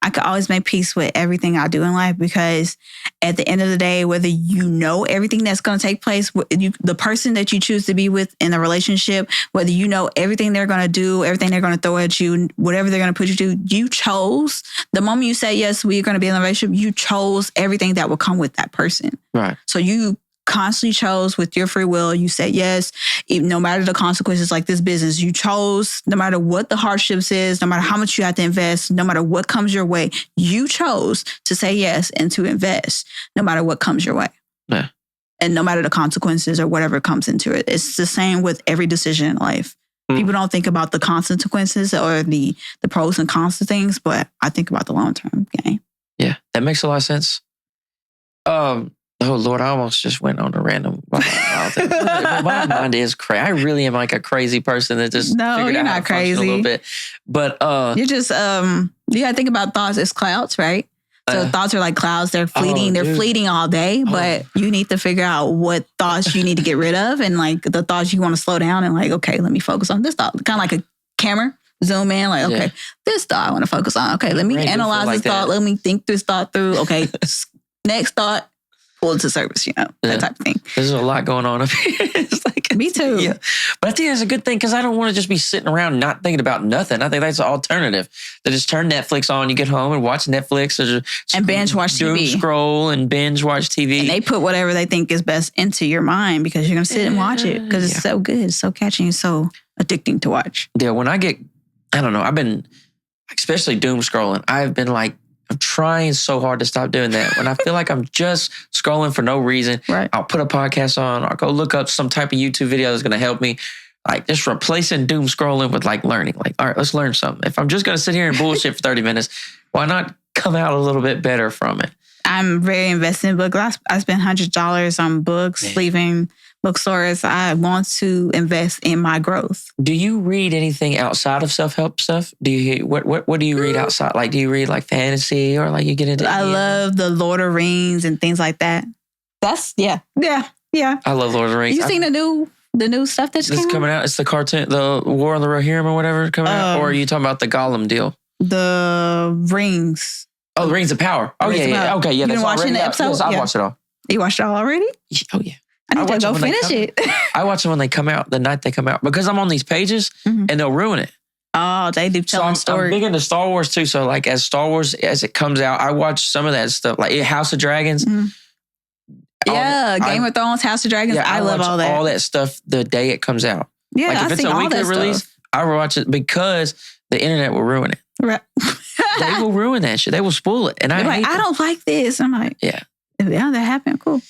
I could always make peace with everything I do in life because at the end of the day, whether you know everything that's going to take place, the person that you choose to be with in a relationship, whether you know everything they're going to do, everything they're going to throw at you, whatever they're going to put you through, you chose the moment you say yes, we're going to be in a relationship. You chose everything that will come with that person. Right. So you constantly chose with your free will. You said yes, no matter the consequences, like this business. You chose no matter what the hardships is, no matter how much you have to invest, no matter what comes your way. You chose to say yes and to invest, no matter what comes your way. Yeah. And no matter the consequences or whatever comes into it. It's the same with every decision in life. People don't think about the consequences or the pros and cons of things, but I think about the long-term game. Yeah, that makes a lot of sense. Oh, Lord, I almost just went on a random wild thing. My mind is crazy. I really am like a crazy person that just No, figured you're out how not to function crazy. a little bit. But you're just, you got to think about thoughts as clouds, right? So thoughts are like clouds. They're fleeting. They're fleeting all day, but you need to figure out what thoughts you need to get rid of and like the thoughts you want to slow down and like, okay, let me focus on this thought. Kind of like a camera. Zoom in, like, okay, this thought I want to focus on. Okay, let me analyze this thought. Let me think this thought through. Okay, next thought. Pull it to service, that type of thing. There's a lot going on up here. It's like, me too. Yeah. But I think that's a good thing because I don't want to just be sitting around not thinking about nothing. I think that's an alternative. To just turn Netflix on, you get home and watch Netflix and binge watch doom TV. Scroll and binge watch TV. And they put whatever they think is best into your mind because you're going to sit and watch it because it's so good. It's so catchy. It's so addicting to watch. Yeah, when I don't know, I've been, especially doom scrolling, I've been like, I'm trying so hard to stop doing that. When I feel like I'm just scrolling for no reason, right. I'll put a podcast on, I'll go look up some type of YouTube video that's going to help me. Like just replacing doom scrolling with like learning. Like, all right, let's learn something. If I'm just going to sit here and bullshit for 30 minutes, why not come out a little bit better from it? I'm very invested in books. I spend $100 on books, leaving bookstores. I want to invest in my growth. Do you read anything outside of self-help stuff? Do you what do you read outside? Like, do you read like fantasy or like you get into? I love the Lord of the Rings and things like that. That's yeah. I love Lord of the Rings. You seen the new stuff that's coming out? It's the cartoon, the War of the Rohirrim or whatever coming out, or are you talking about the Gollum deal? The Rings. Oh, the Rings of Power. Oh yeah. Okay, yeah. You been watching the episode? Yes, I watched it all. You watched it all already? Oh yeah. I need to go finish it. I watch them when they come out, the night they come out, because I'm on these pages and they'll ruin it. Oh, they do tell stories. I'm big into Star Wars too. So like as Star Wars, as it comes out, I watch some of that stuff, like House of Dragons. Yeah, Game of Thrones, House of Dragons. I love all that. All that stuff the day it comes out. Yeah, like if it's a weekly release, I watch it because the internet will ruin it. Right. They will ruin that shit. They will spoil it. And I don't like this. I'm like, yeah, that happened. Cool.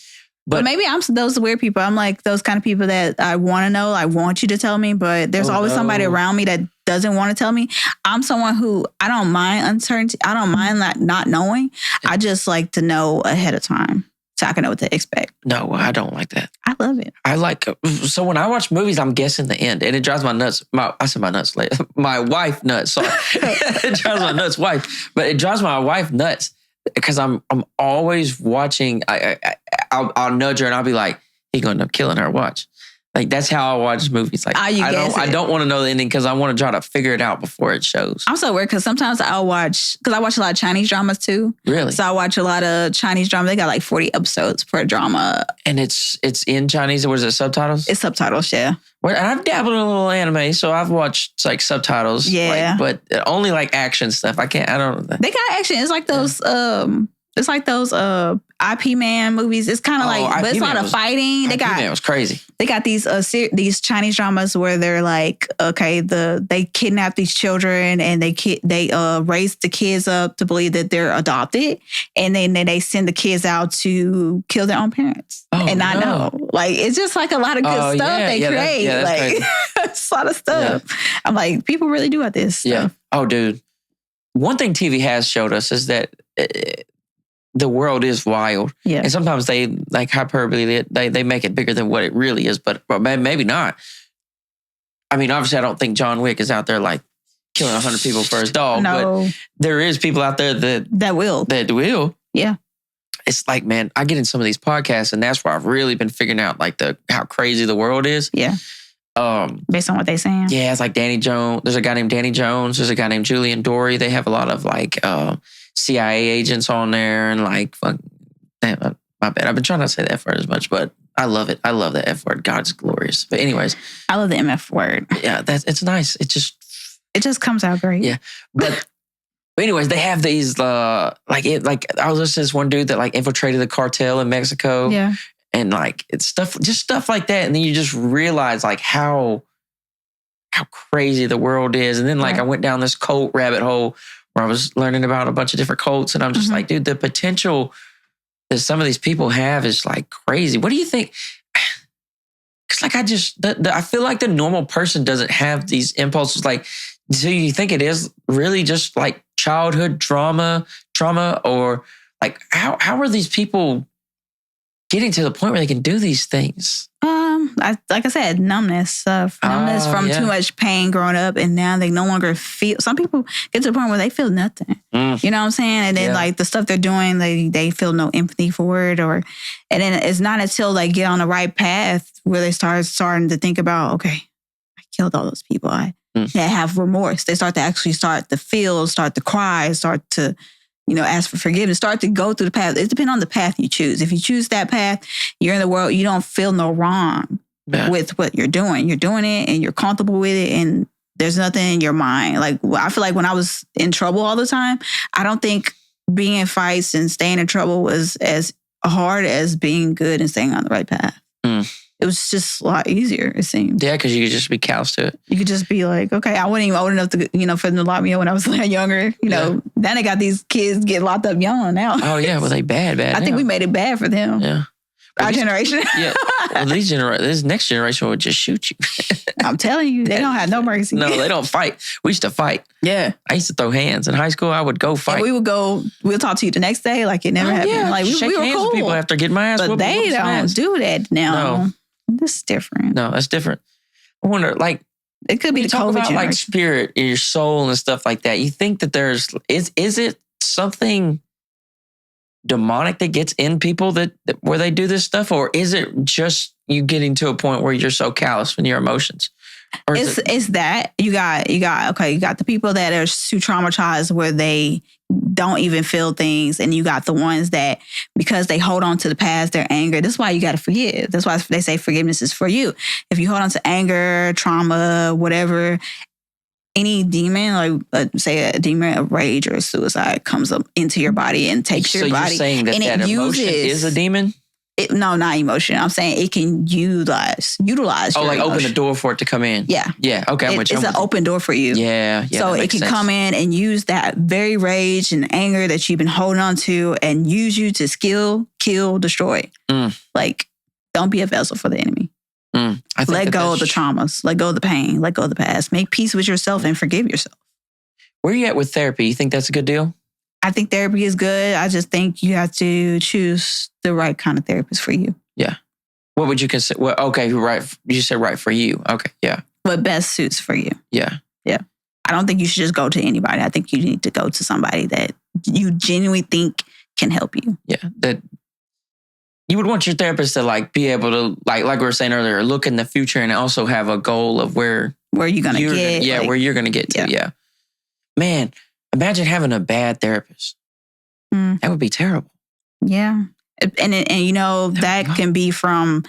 But maybe I'm those weird people. I'm like those kind of people that I want to know. I want you to tell me, but there's always somebody around me that doesn't want to tell me. I'm someone who I don't mind uncertainty. I don't mind not knowing. I just like to know ahead of time so I can know what to expect. No, I don't like that. I love it. I like, so when I watch movies, I'm guessing the end and it drives my nuts. I said my nuts later. My wife nuts. Sorry. It drives my nuts wife, but it drives my wife nuts. Because I'm always watching, I'll nudge her and I'll be like, he's going to end up killing her. Watch. Like, that's how I watch movies. Like, I don't want to know the ending because I want to try to figure it out before it shows. I'm so weird because sometimes I watch a lot of Chinese dramas too. Really? So I watch a lot of Chinese drama. They got like 40 episodes per drama. And it's in Chinese, or is it subtitles? It's subtitles, yeah. Well, and I've dabbled in a little anime, so I've watched like subtitles. Yeah. But only like action stuff. I don't. They got action. It's like those IP Man movies. It's kind of but it's a lot of fighting. IP Man was crazy. They got these Chinese dramas where they're like, okay, they kidnap these children and they raise the kids up to believe that they're adopted, and then they send the kids out to kill their own parents. And not know. Like, it's just like a lot of good stuff they create. Like, it's a lot of stuff. Yeah. I'm like, people really do at this stuff. Yeah. Oh, dude. One thing TV has showed us is that the world is wild. Yeah. And sometimes they like hyperbole, they make it bigger than what it really is, but maybe not. I mean, obviously I don't think John Wick is out there like killing 100 people for his dog, no. But there is people out there that will. Yeah. It's like, man, I get in some of these podcasts and that's where I've really been figuring out like how crazy the world is. Yeah. Based on what they're saying. Yeah, it's like Danny Jones. There's a guy named Danny Jones. There's a guy named Julian Dory. They have a lot of like CIA agents on there and like, damn, my bad. I've been trying not to say the F word as much, but I love it. I love the F word. God's glorious. But anyways. I love the MF word. Yeah, it's nice. It just comes out great. Yeah. But anyways, they have these, I was listening to this one dude that like infiltrated the cartel in Mexico. Yeah. And like, it's stuff like that. And then you just realize like how crazy the world is. And then like I went down this cult rabbit hole where I was learning about a bunch of different cults. And I'm just like, dude, the potential that some of these people have is like crazy. What do you think? Because like I feel like the normal person doesn't have these impulses. Like, do you think it is really just like childhood trauma, or like how are these people getting to the point where they can do these things? Like I said, numbness from too much pain growing up, and now they no longer feel. Some people get to the point where they feel nothing. You know what I'm saying? And then like the stuff they're doing, they feel no empathy for it, and then it's not until they get on the right path where they starting to think about, okay, I killed all those people. They have remorse. They start to feel, start to cry, start to ask for forgiveness, start to go through the path. It depends on the path you choose. If you choose that path, you're in the world, you don't feel no wrong with what you're doing. You're doing it and you're comfortable with it, and there's nothing in your mind. Like, I feel like when I was in trouble all the time, I don't think being in fights and staying in trouble was as hard as being good and staying on the right path. It was just a lot easier, it seemed. Yeah, because you could just be callous to it. You could just be like, okay, I wasn't even old enough to, for them to lock me up when I was younger. Then they got these kids get locked up young now. Oh, yeah. Well, they bad. I think we made it bad for them. Yeah. Our generation. Yeah. Well, this next generation would just shoot you. I'm telling you, they don't have no mercy. No, they don't fight. We used to fight. Yeah. I used to throw hands. In high school, I would go fight. And we'll talk to you the next day like it never happened. Yeah. Like Shake we were hands cool. with people after getting my ass but whooped. they don't do that now. No. This is different. No, that's different. I wonder, like, It could be you the talk COVID about generation. like spirit, your soul and stuff like that. You think that is it something demonic that gets in people that where they do this stuff, or is it just you getting to a point where you're so callous in your emotions? Or it's that you got the people that are too traumatized where they don't even feel things, and you got the ones that because they hold on to the past, their anger. That's why you got to forgive. That's why they say forgiveness is for you. If you hold on to anger, trauma, whatever, any demon, like say a demon of rage or suicide comes up into your body and takes your body. So you're saying that and that emotion is a demon? No, not emotion. I'm saying it can utilize. Oh, your like emotion. open the door for it to come in. Yeah. Yeah. Okay. It's an open door for you. Yeah. So it can come in and use that very rage and anger that you've been holding on to and use you to kill, destroy. Like, don't be a vessel for the enemy. Let go of the traumas. Let go of the pain. Let go of the past. Make peace with yourself and forgive yourself. Where are you at with therapy? You think that's a good deal? I think therapy is good. I just think you have to choose the right kind of therapist for you. Yeah. What would you consider? Well, okay, right. You said right for you. Okay. Yeah. What best suits for you. Yeah. Yeah. I don't think you should just go to anybody. I think you need to go to somebody that you genuinely think can help you. Yeah. That you would want your therapist to like be able to like we were saying earlier, look in the future and also have a goal of where you're gonna get. Yeah, where you're gonna get to. Yeah. Man, imagine having a bad therapist. That would be terrible. Yeah. And you know, that can be from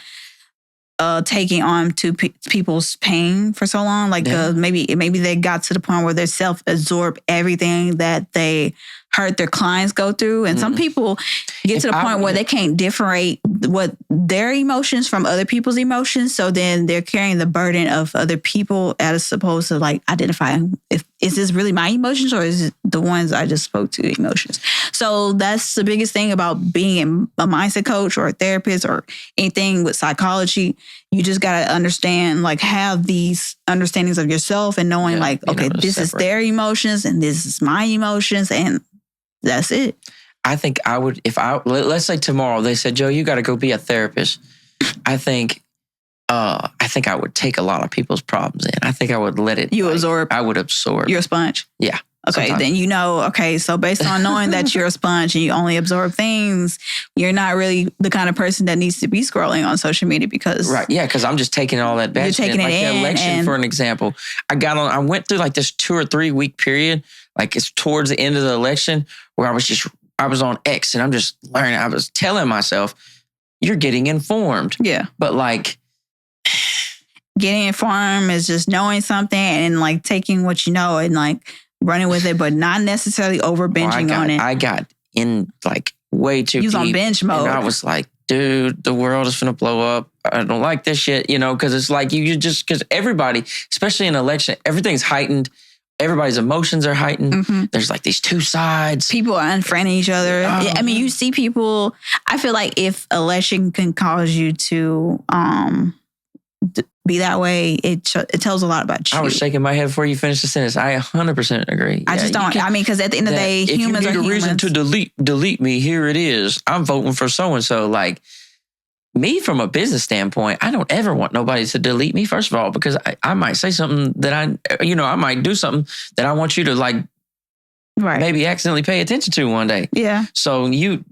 taking on to people's pain for so long. Like maybe they got to the point where they self-absorb everything that they heard their clients go through. And some people get to the point where they can't differentiate what their emotions from other people's emotions. So then they're carrying the burden of other people as opposed to like identifying is this really my emotions or is it the ones I just spoke to emotions? So that's the biggest thing about being a mindset coach or a therapist or anything with psychology. You just got to understand, like have these understandings of yourself and knowing like, okay, this is their emotions and this is my emotions and that's it. I think I would, let's say tomorrow they said, Joe, you got to go be a therapist. I think I would take a lot of people's problems in. I think I would let it. Absorb. I would absorb. You're a sponge. Yeah. Okay, sometimes. Then you know, okay, so based on knowing that you're a sponge and you only absorb things, you're not really the kind of person that needs to be scrolling on social media because... Right, yeah, because I'm just taking all that bad You're taking shit. Like the election, for an example. I went through like this 2 or 3 week period, like it's towards the end of the election, where I was on X and I'm just learning. I was telling myself, you're getting informed. Yeah. But like... Getting informed is just knowing something and like taking what you know and like running with it, but not necessarily over binging on it. I got in like way too deep. You was on binge mode. And I was like, dude, the world is going to blow up. I don't like this shit, because it's like because everybody, especially in an election, everything's heightened. Everybody's emotions are heightened. Mm-hmm. There's like these two sides. People are unfriending each other. I mean, you see people, I feel like if election can cause you to be that way, it tells a lot about you. I was shaking my head before you finished the sentence. I 100% agree. I just don't. Because at the end of the day, humans are humans. If you need a reason to delete me, here it is. I'm voting for so and so. Like me, from a business standpoint, I don't ever want nobody to delete me. First of all, because I might say something that I might do something that I want you to like, maybe accidentally pay attention to one day. Yeah. So you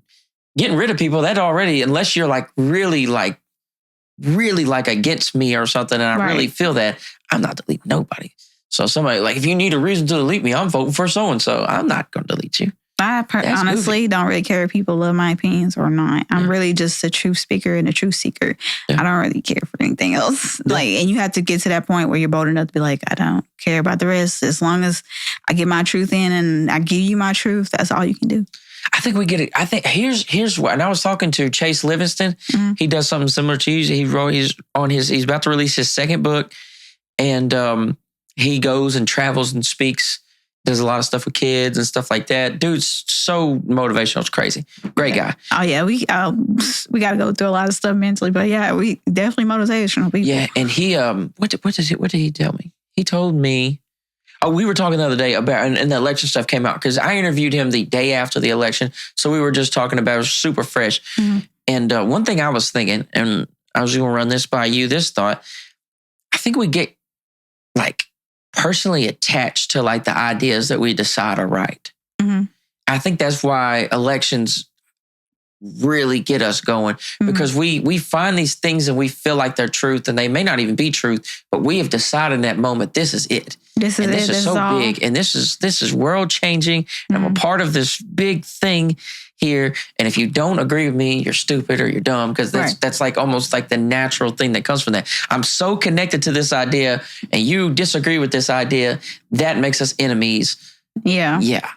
getting rid of people that already, unless you're like really like against me or something, and I really feel that, I'm not deleting nobody. So somebody like, if you need a reason to delete me, I'm voting for so-and-so. I'm not going to delete you. I honestly don't really care if people love my opinions or not. I'm really just a truth speaker and a truth seeker. Yeah. I don't really care for anything else. Yeah. And you have to get to that point where you're bold enough to be like, I don't care about the rest. As long as I get my truth in and I give you my truth, that's all you can do. I think we get it. I think here's what, and I was talking to Chase Livingston. Mm-hmm. He does something similar to you. He's about to release his second book, and he goes and travels and speaks does a lot of stuff with kids and stuff like that. Dude's so motivational. It's crazy. Great guy. Oh yeah, we got to go through a lot of stuff mentally, but yeah, we definitely motivational people. Yeah, and he what did he tell me? He told me. Oh, we were talking the other day about, and the election stuff came out because I interviewed him the day after the election. So we were just talking about it. It was super fresh. Mm-hmm. And one thing I was thinking, and I was going to run this by you, this thought, I think we get like personally attached to like the ideas that we decide are right. Mm-hmm. I think that's why elections really get us going because we find these things and we feel like they're truth and they may not even be truth, but we have decided in that moment, this is it. This is so big. And this is world changing. And I'm a part of this big thing here. And if you don't agree with me, you're stupid or you're dumb because that's like almost like the natural thing that comes from that. I'm so connected to this idea and you disagree with this idea. That makes us enemies. Yeah. Yeah.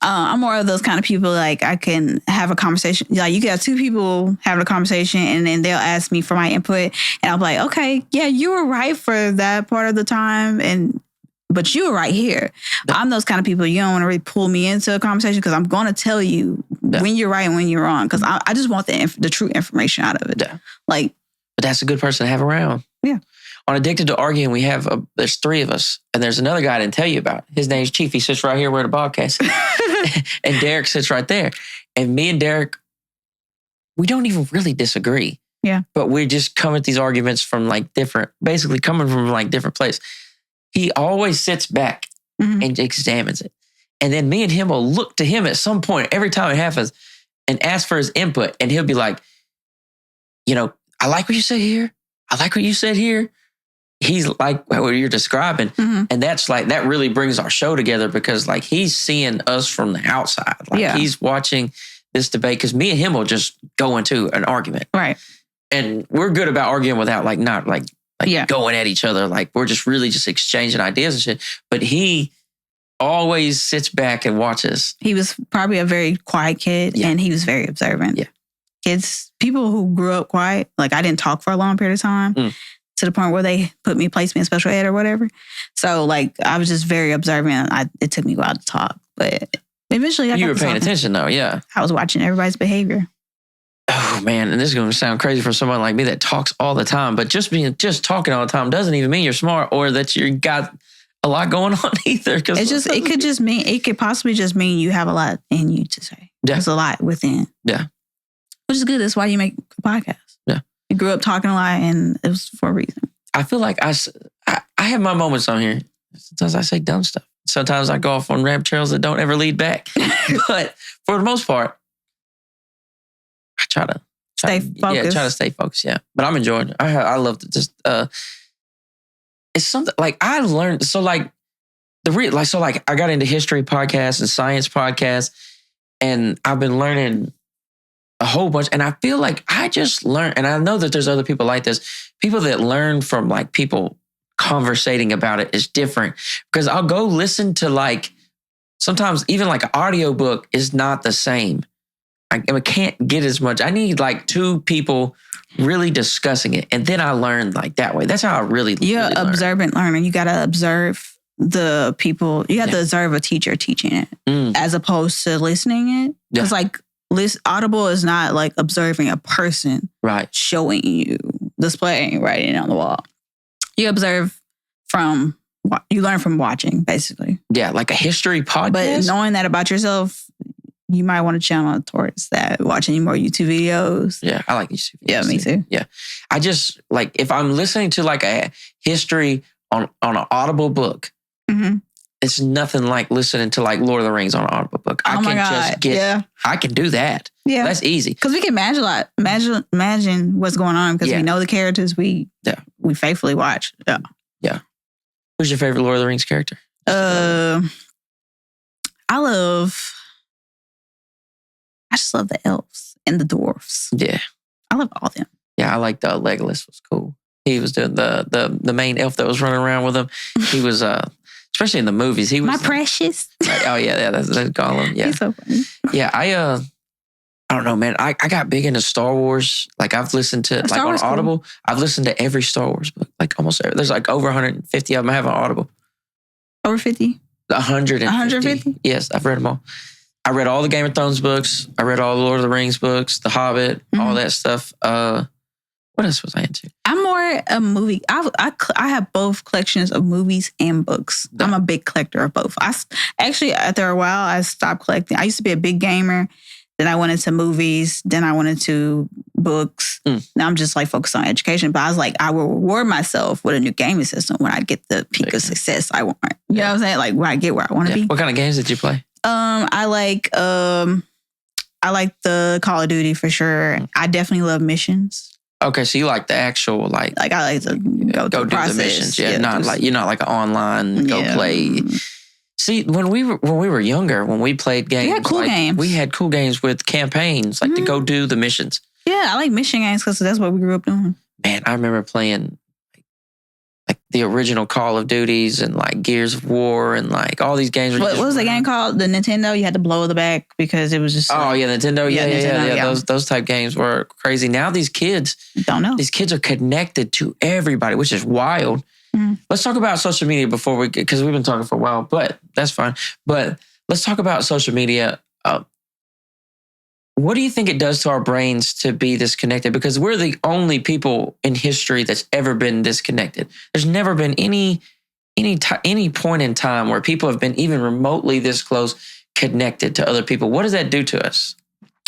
I'm more of those kind of people, like I can have a conversation. Like you got two people having a conversation and then they'll ask me for my input and I'll be like, okay, yeah, you were right for that part of the time. But you were right here. I'm those kind of people. You don't want to really pull me into a conversation because I'm going to tell you when you're right and when you're wrong. Because I just want the true information out of it. Yeah. But that's a good person to have around. Yeah. On Addicted to Arguing, we have there's three of us, and there's another guy I didn't tell you about. His name's Chief. He sits right here where the podcast is. And Derek sits right there. And me and Derek, we don't even really disagree. Yeah. But we just come at these arguments from basically coming from like different places. He always sits back and examines it. And then me and him will look to him at some point every time it happens and ask for his input. And he'll be like, I like what you said here. I like what you said here. He's like what you're describing. Mm-hmm. And that's like, that really brings our show together because like he's seeing us from the outside. Like he's watching this debate because me and him will just go into an argument. Right. And we're good about arguing without not going at each other. Like we're just really just exchanging ideas and shit. But he always sits back and watches. He was probably a very quiet kid and he was very observant. Yeah. People who grew up quiet, like I didn't talk for a long period of time to the point where they placed me in special ed or whatever. So like I was just very observant. It took me a while to talk, but eventually you were paying attention though. Yeah. I was watching everybody's behavior. Oh man, and this is going to sound crazy for someone like me that talks all the time, but just talking all the time doesn't even mean you're smart or that you got a lot going on either. It could possibly just mean you have a lot in you to say. Yeah. There's a lot within. Yeah. Which is good. That's why you make a podcast. Yeah. You grew up talking a lot and it was for a reason. I feel like I have my moments on here. Sometimes I say dumb stuff. Sometimes I go off on rabbit trails that don't ever lead back. But for the most part, I try to stay focused. Yeah, try to stay focused. Yeah. But I'm enjoying it. I love to just, it's something like I learned. So like I got into history podcasts and science podcasts and I've been learning a whole bunch. And I feel like I just learned, and I know that there's other people like this, people that learn from like people conversating about it is different because I'll go listen to like, sometimes even like an audiobook is not the same. I can't get as much. I need like two people really discussing it. And then I learn like that way. That's how I really You're really observant learner. You got to observe the people. You have to observe a teacher teaching it as opposed to listening it. Because like Audible is not like observing a person showing you, displaying, writing on the wall. You observe you learn from watching, basically. Yeah, like a history podcast. But knowing that about yourself, you might want to channel towards that, watching more YouTube videos. Yeah, I like YouTube videos. Yeah, me too. Yeah. I just, like, if I'm listening to like a history on an Audible book, it's nothing like listening to like Lord of the Rings on an Audible book. I can do that. Yeah. That's easy. Because we can imagine what's going on because we know the characters we faithfully watch. Yeah. Yeah. Who's your favorite Lord of the Rings character? I just love the elves and the dwarfs. Yeah. I love all of them. Yeah, I like Legolas was cool. He was doing the main elf that was running around with him. He was especially in the movies. He was my precious. Oh yeah, that's Gollum. Yeah. He's so funny. Yeah, I don't know, man. I got big into Star Wars. Like I've listened to like on Audible. Cool. I've listened to every Star Wars book. Like almost every. There's like over 150 of them I have on Audible. Over 50? 150. 150? Yes, I've read them all. I read all the Game of Thrones books. I read all the Lord of the Rings books, The Hobbit, all that stuff. What else was I into? I'm more a movie. I have both collections of movies and books. I'm a big collector of both. Actually, after a while, I stopped collecting. I used to be a big gamer. Then I went into movies. Then I went into books. Now I'm just like focused on education. But I was like, I will reward myself with a new gaming system when I get the peak of success I want. You know what I'm saying? Like when I get where I want to be. What kind of games did you play? I like the Call of Duty for sure. I definitely love missions. Okay, so you like the actual like I like to go do process. the missions, not like you're not like an online go play. See, when we were younger, when we played games, we had cool games. We had cool games with campaigns, like to go do the missions. Yeah, I like mission games because that's what we grew up doing. Man, I remember playing like the original Call of Duties and like Gears of War and like all these games. What was the game called? The Nintendo? You had to blow the back because it was just... Nintendo. Yeah. Those type games were crazy. Now these kids... Don't know. These kids are connected to everybody, which is wild. Let's talk about social media before we... Because we've been talking for a while, but that's fine. But let's talk about social media. What do you think it does to our brains to be disconnected? Because we're the only people in history that's ever been disconnected. There's never been any point in time where people have been even remotely this close connected to other people. What does that do to us?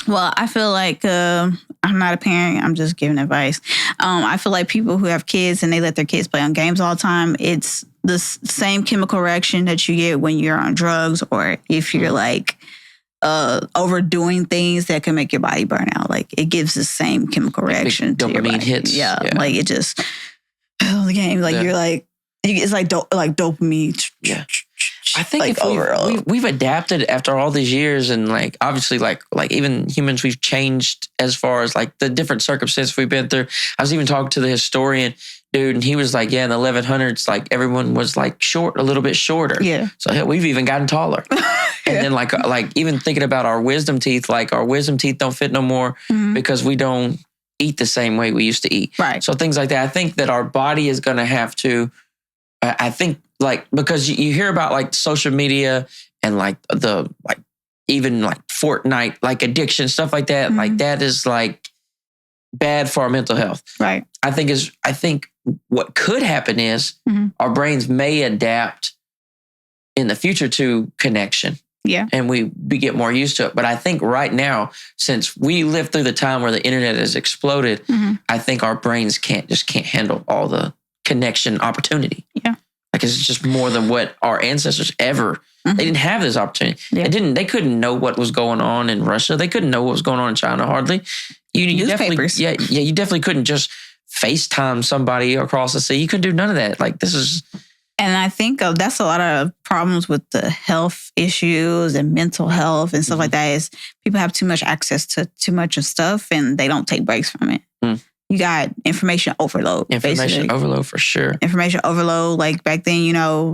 Well, I feel like I'm not a parent. I'm just giving advice. I feel like people who have kids and they let their kids play on games all the time, it's the same chemical reaction that you get when you're on drugs or if you're like overdoing things that can make your body burn out. Like it gives the same chemical reaction to your body. Hits. Yeah, like it just the game. Like you're like it's like dopamine. Yeah, I think like if we've adapted after all these years, and like obviously like even humans, we've changed as far as like the different circumstances we've been through. I was even talking to the historian dude, and he was like, yeah, in the 1100s, like everyone was like a little bit shorter. Yeah. So hell, we've even gotten taller. And then like even thinking about our wisdom teeth, like our wisdom teeth don't fit no more because we don't eat the same way we used to eat. Right. So things like that. I think that our body is going to have to, I think like, because you hear about like social media and like even like Fortnite, like addiction, stuff like that. Like that is like bad for our mental health. Right. I think what could happen is our brains may adapt in the future to connection. Yeah. And we get more used to it. But I think right now, since we lived through the time where the internet has exploded, I think our brains can't handle all the connection opportunity. Yeah. Like it's just more than what our ancestors ever, they didn't have this opportunity. Yeah. They couldn't know what was going on in Russia. They couldn't know what was going on in China hardly. You Newspapers. Definitely, you definitely couldn't just FaceTime somebody across the sea. You couldn't do none of that. Like this is... And I think that's a lot of problems with the health issues and mental health and stuff like that is people have too much access to too much of stuff and they don't take breaks from it. You got information overload. Information overload for sure. Information overload. Like back then,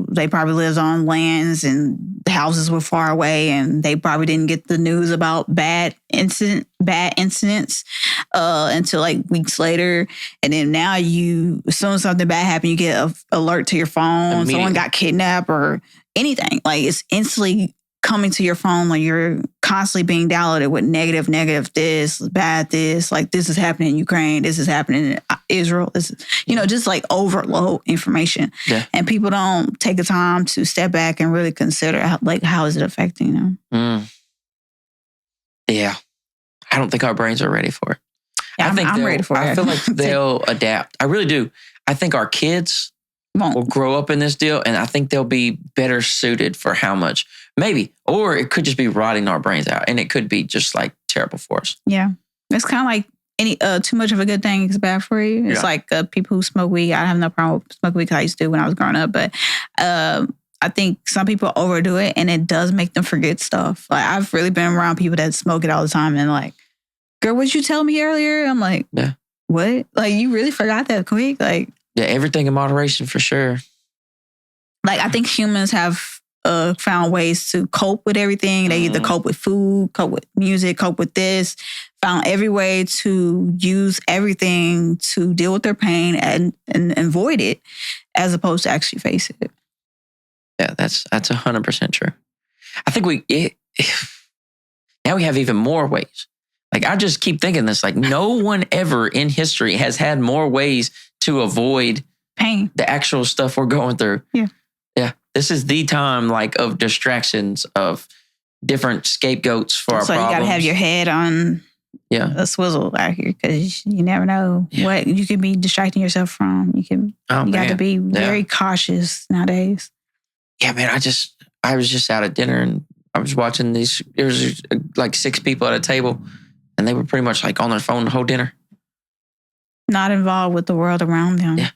they probably lived on lands and the houses were far away and they probably didn't get the news about bad incidents until like weeks later. And then now as soon as something bad happened, you get an alert to your phone. Someone got kidnapped or anything. Like it's instantly coming to your phone when you're constantly being downloaded with negative, this, bad this, like this is happening in Ukraine, this is happening in Israel. This is, just like overload information. Yeah. And people don't take the time to step back and really consider how is it affecting them. Yeah. I don't think our brains are ready for it. Yeah, I'm ready for it. I feel like they'll adapt. I really do. I think our kids will grow up in this deal, and I think they'll be better suited for how much, maybe, or it could just be rotting our brains out, and it could be just like terrible for us. Yeah, it's kind of like any too much of a good thing is bad for you. It's like people who smoke weed. I have no problem with smoking weed because I used to when I was growing up, but I think some people overdo it, and it does make them forget stuff. Like I've really been around people that smoke it all the time, and like, girl, what you tell me earlier? I'm like, what? Like you really forgot that quick? Like. Yeah, everything in moderation for sure. Like, I think humans have found ways to cope with everything. They either cope with food, cope with music, cope with this, found every way to use everything to deal with their pain and avoid it as opposed to actually face it. Yeah, that's 100% true. I think now we have even more ways. Like, I just keep thinking this, like, no one ever in history has had more ways to avoid pain, the actual stuff we're going through. Yeah. Yeah. This is the time, like, of distractions, of different scapegoats for our problems. So you got to have your head on a swizzle out here, because you never know what you could be distracting yourself from. You got to be very cautious nowadays. Yeah, man, I was just out at dinner and I was watching there was like 6 people at a table and they were pretty much like on their phone the whole dinner. Not involved with the world around them. Yeah.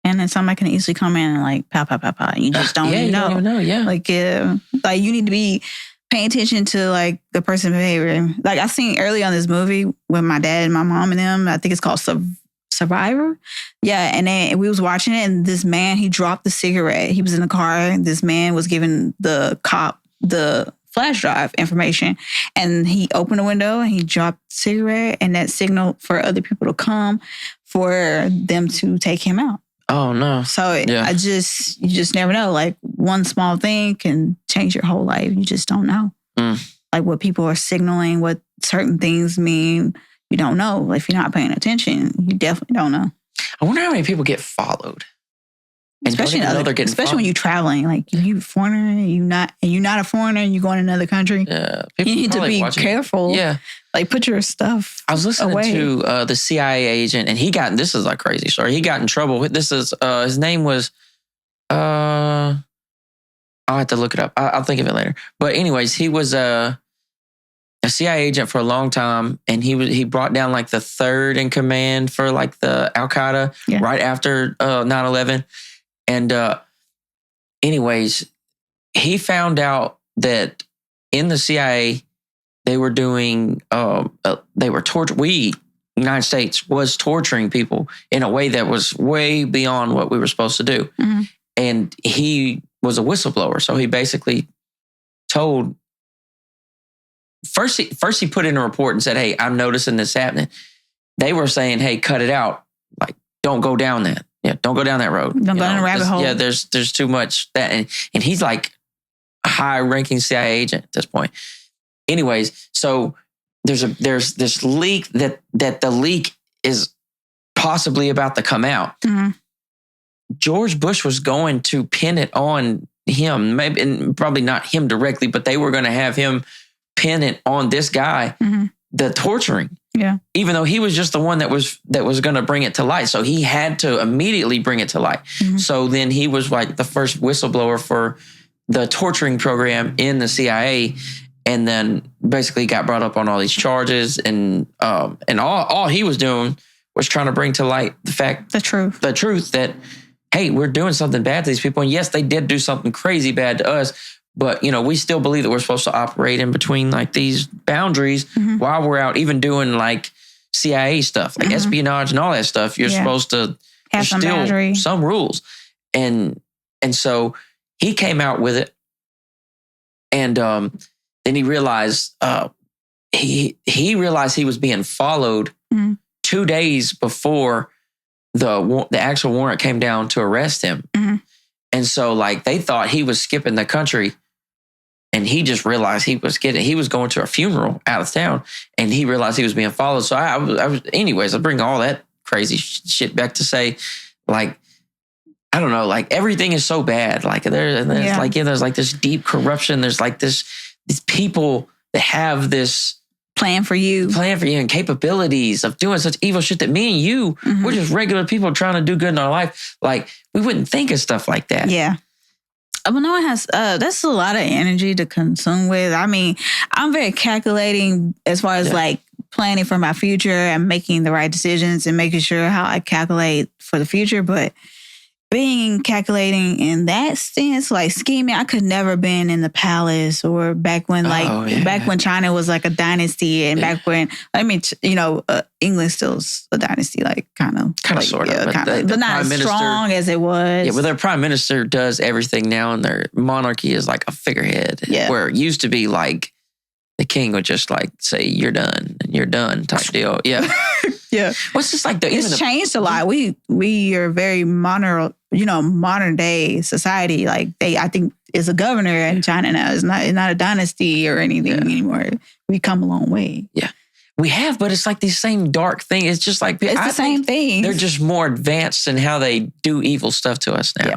And then somebody can easily come in and like, pow, pow, pow, pow. You just don't even know. Don't even know, yeah. Like you need to be paying attention to like the person's behavior. Like I seen early on this movie with my dad and my mom and them. I think it's called Survivor. Yeah, and then we was watching it, and this man, he dropped the cigarette. He was in the car, and this man was giving the cop the flash drive information, and he opened the window and he dropped the cigarette, and that signaled for other people to come for them to take him out. Oh no! So you just never know. Like one small thing can change your whole life. You just don't know. Like what people are signaling, what certain things mean. You don't know. If you're not paying attention, you definitely don't know. I wonder how many people get followed. Especially when you're traveling. Like if you're a foreigner, you're not a foreigner, and you're going to another country. Yeah, you need to be careful. Yeah. Like put your stuff I was listening away. to the CIA agent, and this is a crazy story. He got in trouble. This is, his name was, I'll have to look it up. I'll think of it later. But anyways, he was a CIA agent for a long time, and he brought down like the third in command for like the Al Qaeda right after 9/11. And anyways, he found out that in the CIA they were doing United States was torturing people in a way that was way beyond what we were supposed to do. Mm-hmm. And he was a whistleblower, so he basically told. First, he put in a report and said, "Hey, I'm noticing this happening." They were saying, "Hey, cut it out. Like, don't go down that. Yeah, don't go down that road. Don't go down a rabbit hole." Yeah, there's too much that, and he's like a high-ranking CIA agent at this point. Anyways, so there's this leak that the leak is possibly about to come out. Mm-hmm. George Bush was going to pin it on him, maybe, and probably not him directly, but they were going to have him pin it on this guy, the torturing. Yeah. Even though he was just the one that was going to bring it to light. So he had to immediately bring it to light. Mm-hmm. So then he was like the first whistleblower for the torturing program in the CIA, and then basically got brought up on all these charges, and all he was doing was trying to bring to light the truth that, hey, we're doing something bad to these people. And yes, they did do something crazy bad to us, but, we still believe that we're supposed to operate in between like these boundaries while we're out even doing like CIA stuff, like espionage and all that stuff. You're supposed to have some boundary, some rules. And so he came out with it. And then he realized he realized he was being followed 2 days before the actual warrant came down to arrest him. Mm-hmm. And so like they thought he was skipping the country, and he just realized he was going to a funeral out of town, and he realized he was being followed. So I bring all that crazy shit back to say, like, I don't know, like everything is so bad. Like there's like this deep corruption. There's like these people that have this plan for you and capabilities of doing such evil shit that me and you, we're just regular people trying to do good in our life. Like we wouldn't think of stuff like that. Yeah. But no one has, that's a lot of energy to consume with. I mean, I'm very calculating as far as like planning for my future and making the right decisions and making sure how I calculate for the future. But calculating in that sense, like scheming, I could never been in the palace or back when back when China was like a dynasty, and back when England still's a dynasty, like kind of sort of, but not as strong as it was. Yeah, well, their prime minister does everything now, and their monarchy is like a figurehead. Yeah. Where it used to be like the king would just like say you're done and you're done type deal. Yeah. Yeah. Well, it's just like it's changed a lot. We are very modern day society. Like I think is a governor in China now. It's not a dynasty or anything anymore. We've come a long way. Yeah. We have, but it's like these same dark thing. It's just like it's the same thing. They're just more advanced in how they do evil stuff to us now. Yeah.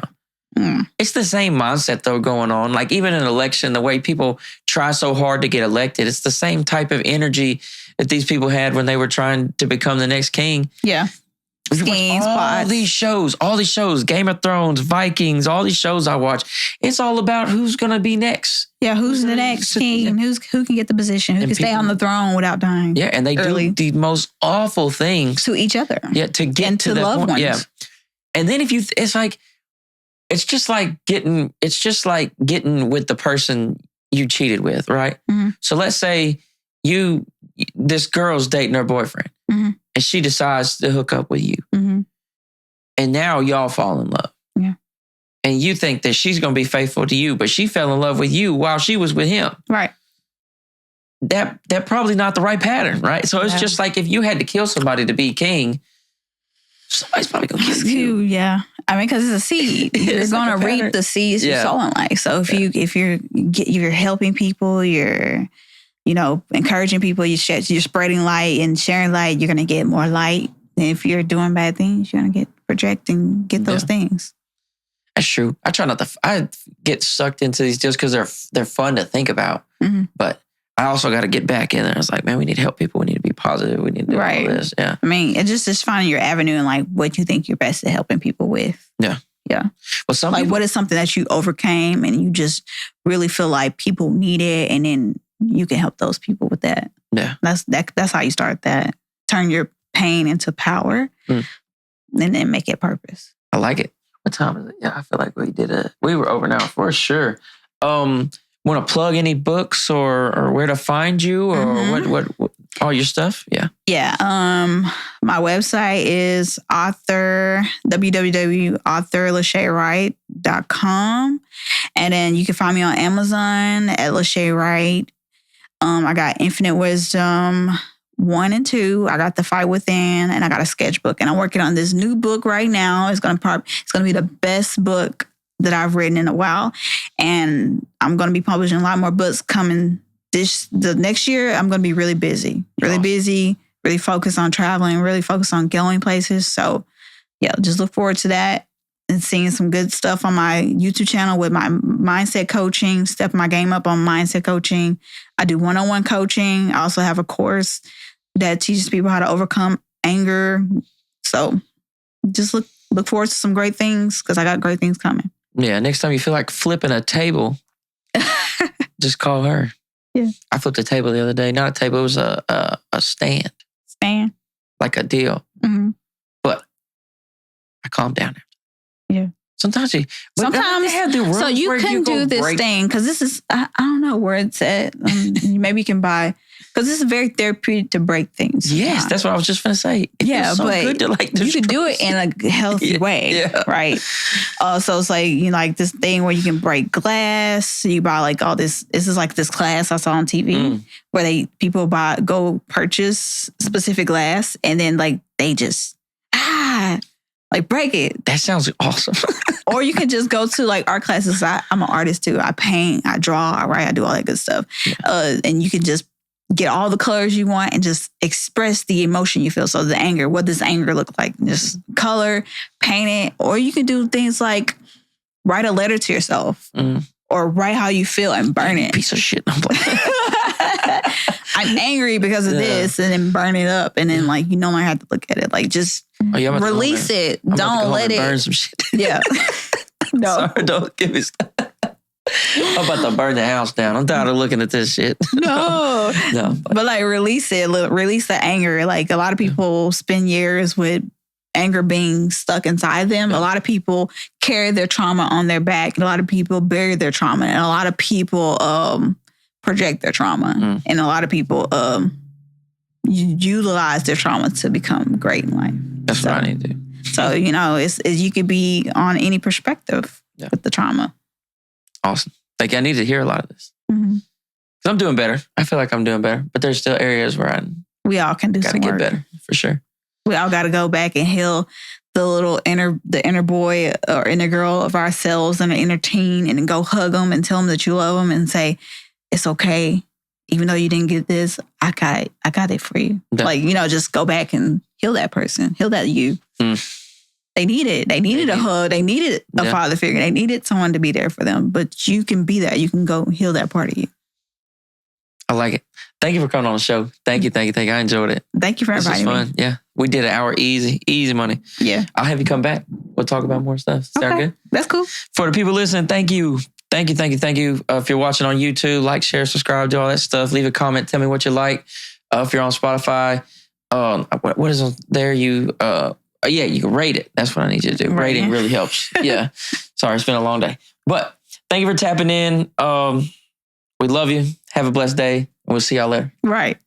It's the same mindset though going on. Like even in an election, the way people try so hard to get elected, it's the same type of energy that these people had when they were trying to become the next king. Yeah. All these shows, Game of Thrones, Vikings, all these shows I watch, it's all about who's going to be next. Yeah, who's the next king? Who can get the position? Who can stay on the throne without dying? Yeah, and they do the most awful things. To each other. Yeah, to get and to that loved point. ones. Yeah. And then it's just like getting with the person you cheated with, right? Mm-hmm. So let's say this girl's dating her boyfriend. Mm-hmm. And she decides to hook up with you. Mm-hmm. And now y'all fall in love. Yeah. And you think that she's going to be faithful to you, but she fell in love with you while she was with him. Right. That probably not the right pattern, right? So it's just like if you had to kill somebody to be king, somebody's probably going to kill you. Yeah. I mean, because it's a seed. You're going to reap the seeds you're sowing life. So if you're helping people, you're encouraging people, you're spreading light and sharing light, you're going to get more light. And if you're doing bad things, you're going to project and get those things. That's true. I try not to, I get sucked into these deals because they're fun to think about. Mm-hmm. But I also got to get back in there. I was like, man, we need to help people. We need to be positive. We need to do all this. Yeah. I mean, it's just finding your avenue and like what you think you're best at helping people with. Yeah. Yeah. Well, what is something that you overcame and you just really feel like people need it, and then you can help those people with that. Yeah. That's how you start that. Turn your pain into power and then make it purpose. I like it. What time is it? Yeah, I feel like we were over now for sure. Want to plug any books or where to find you or what all your stuff? Yeah. Yeah. My website is www.authorlashawright.com. And then you can find me on Amazon at Lasha Wright. I got Infinite Wisdom 1 and 2. I got The Fight Within, and I got a sketchbook. And I'm working on this new book right now. It's gonna be the best book that I've written in a while. And I'm gonna be publishing a lot more books coming the next year. I'm gonna be really busy, really focused on traveling, really focused on going places. So yeah, just look forward to that and seeing some good stuff on my YouTube channel with my mindset coaching, stepping my game up on mindset coaching. I do one-on-one coaching. I also have a course that teaches people how to overcome anger. So just look forward to some great things because I got great things coming. Yeah, next time you feel like flipping a table, just call her. Yeah. I flipped a table the other day. Not a table, it was a stand. Stand. Like a deal. Mm-hmm. But I calmed down. Yeah. Sometimes they have the room. So you can do this thing because this is, I don't know where it's at. Maybe you can buy, because this is very therapeutic to break things. Yes, that's what I was just going to say. It feels so good to you can do it in a healthy way, right? So it's like, this thing where you can break glass. You buy like all this. This is like this class I saw on TV where people go purchase specific glass and then like they just break it. That sounds awesome. Or you can just go to like art classes. I'm an artist too. I paint, I draw, I write, I do all that good stuff. Yeah. And you can just get all the colors you want and just express the emotion you feel. So the anger, what does anger look like? Just color, paint it. Or you can do things like write a letter to yourself or write how you feel and burn it. Piece of shit. I'm angry because of this, and then burn it up. And then like, you no longer have to look at it. Like just release it. Don't let it. Burn some shit. Yeah. No. Sorry, don't give me stuff. I'm about to burn the house down. I'm tired of looking at this shit. No. But like release it. Release the anger. Like a lot of people spend years with anger being stuck inside them. A lot of people carry their trauma on their back. And a lot of people bury their trauma. And a lot of people project their trauma. And a lot of people utilize their trauma to become great in life. That's what I need to do. So, it's you could be on any perspective with the trauma. Awesome. Like I need to hear a lot of this. Mm-hmm. I'm doing better. I feel like I'm doing better, but there's still areas where we all can do some work. Gotta get better, for sure. We all got to go back and heal the inner boy or inner girl of ourselves and an inner teen, and go hug them and tell them that you love them and say, it's okay. Even though you didn't get this, I got it for you. Yeah. Like, just go back and heal that person, heal that you. They need it. They needed a hug. They needed a father figure. They needed someone to be there for them. But you can be that. You can go heal that part of you. I like it. Thank you for coming on the show. Thank you. I enjoyed it. Thank you for inviting me. Fun. Yeah. We did an hour easy money. Yeah. I'll have you come back. We'll talk about more stuff. Sound good? That's cool. For the people listening, thank you. Thank you. If you're watching on YouTube, like, share, subscribe, do all that stuff. Leave a comment. Tell me what you like. If you're on Spotify, what is on there? You can rate it. That's what I need you to do. Right. Rating really helps. Yeah. Sorry, it's been a long day. But thank you for tapping in. We love you. Have a blessed day. And we'll see y'all later. Right.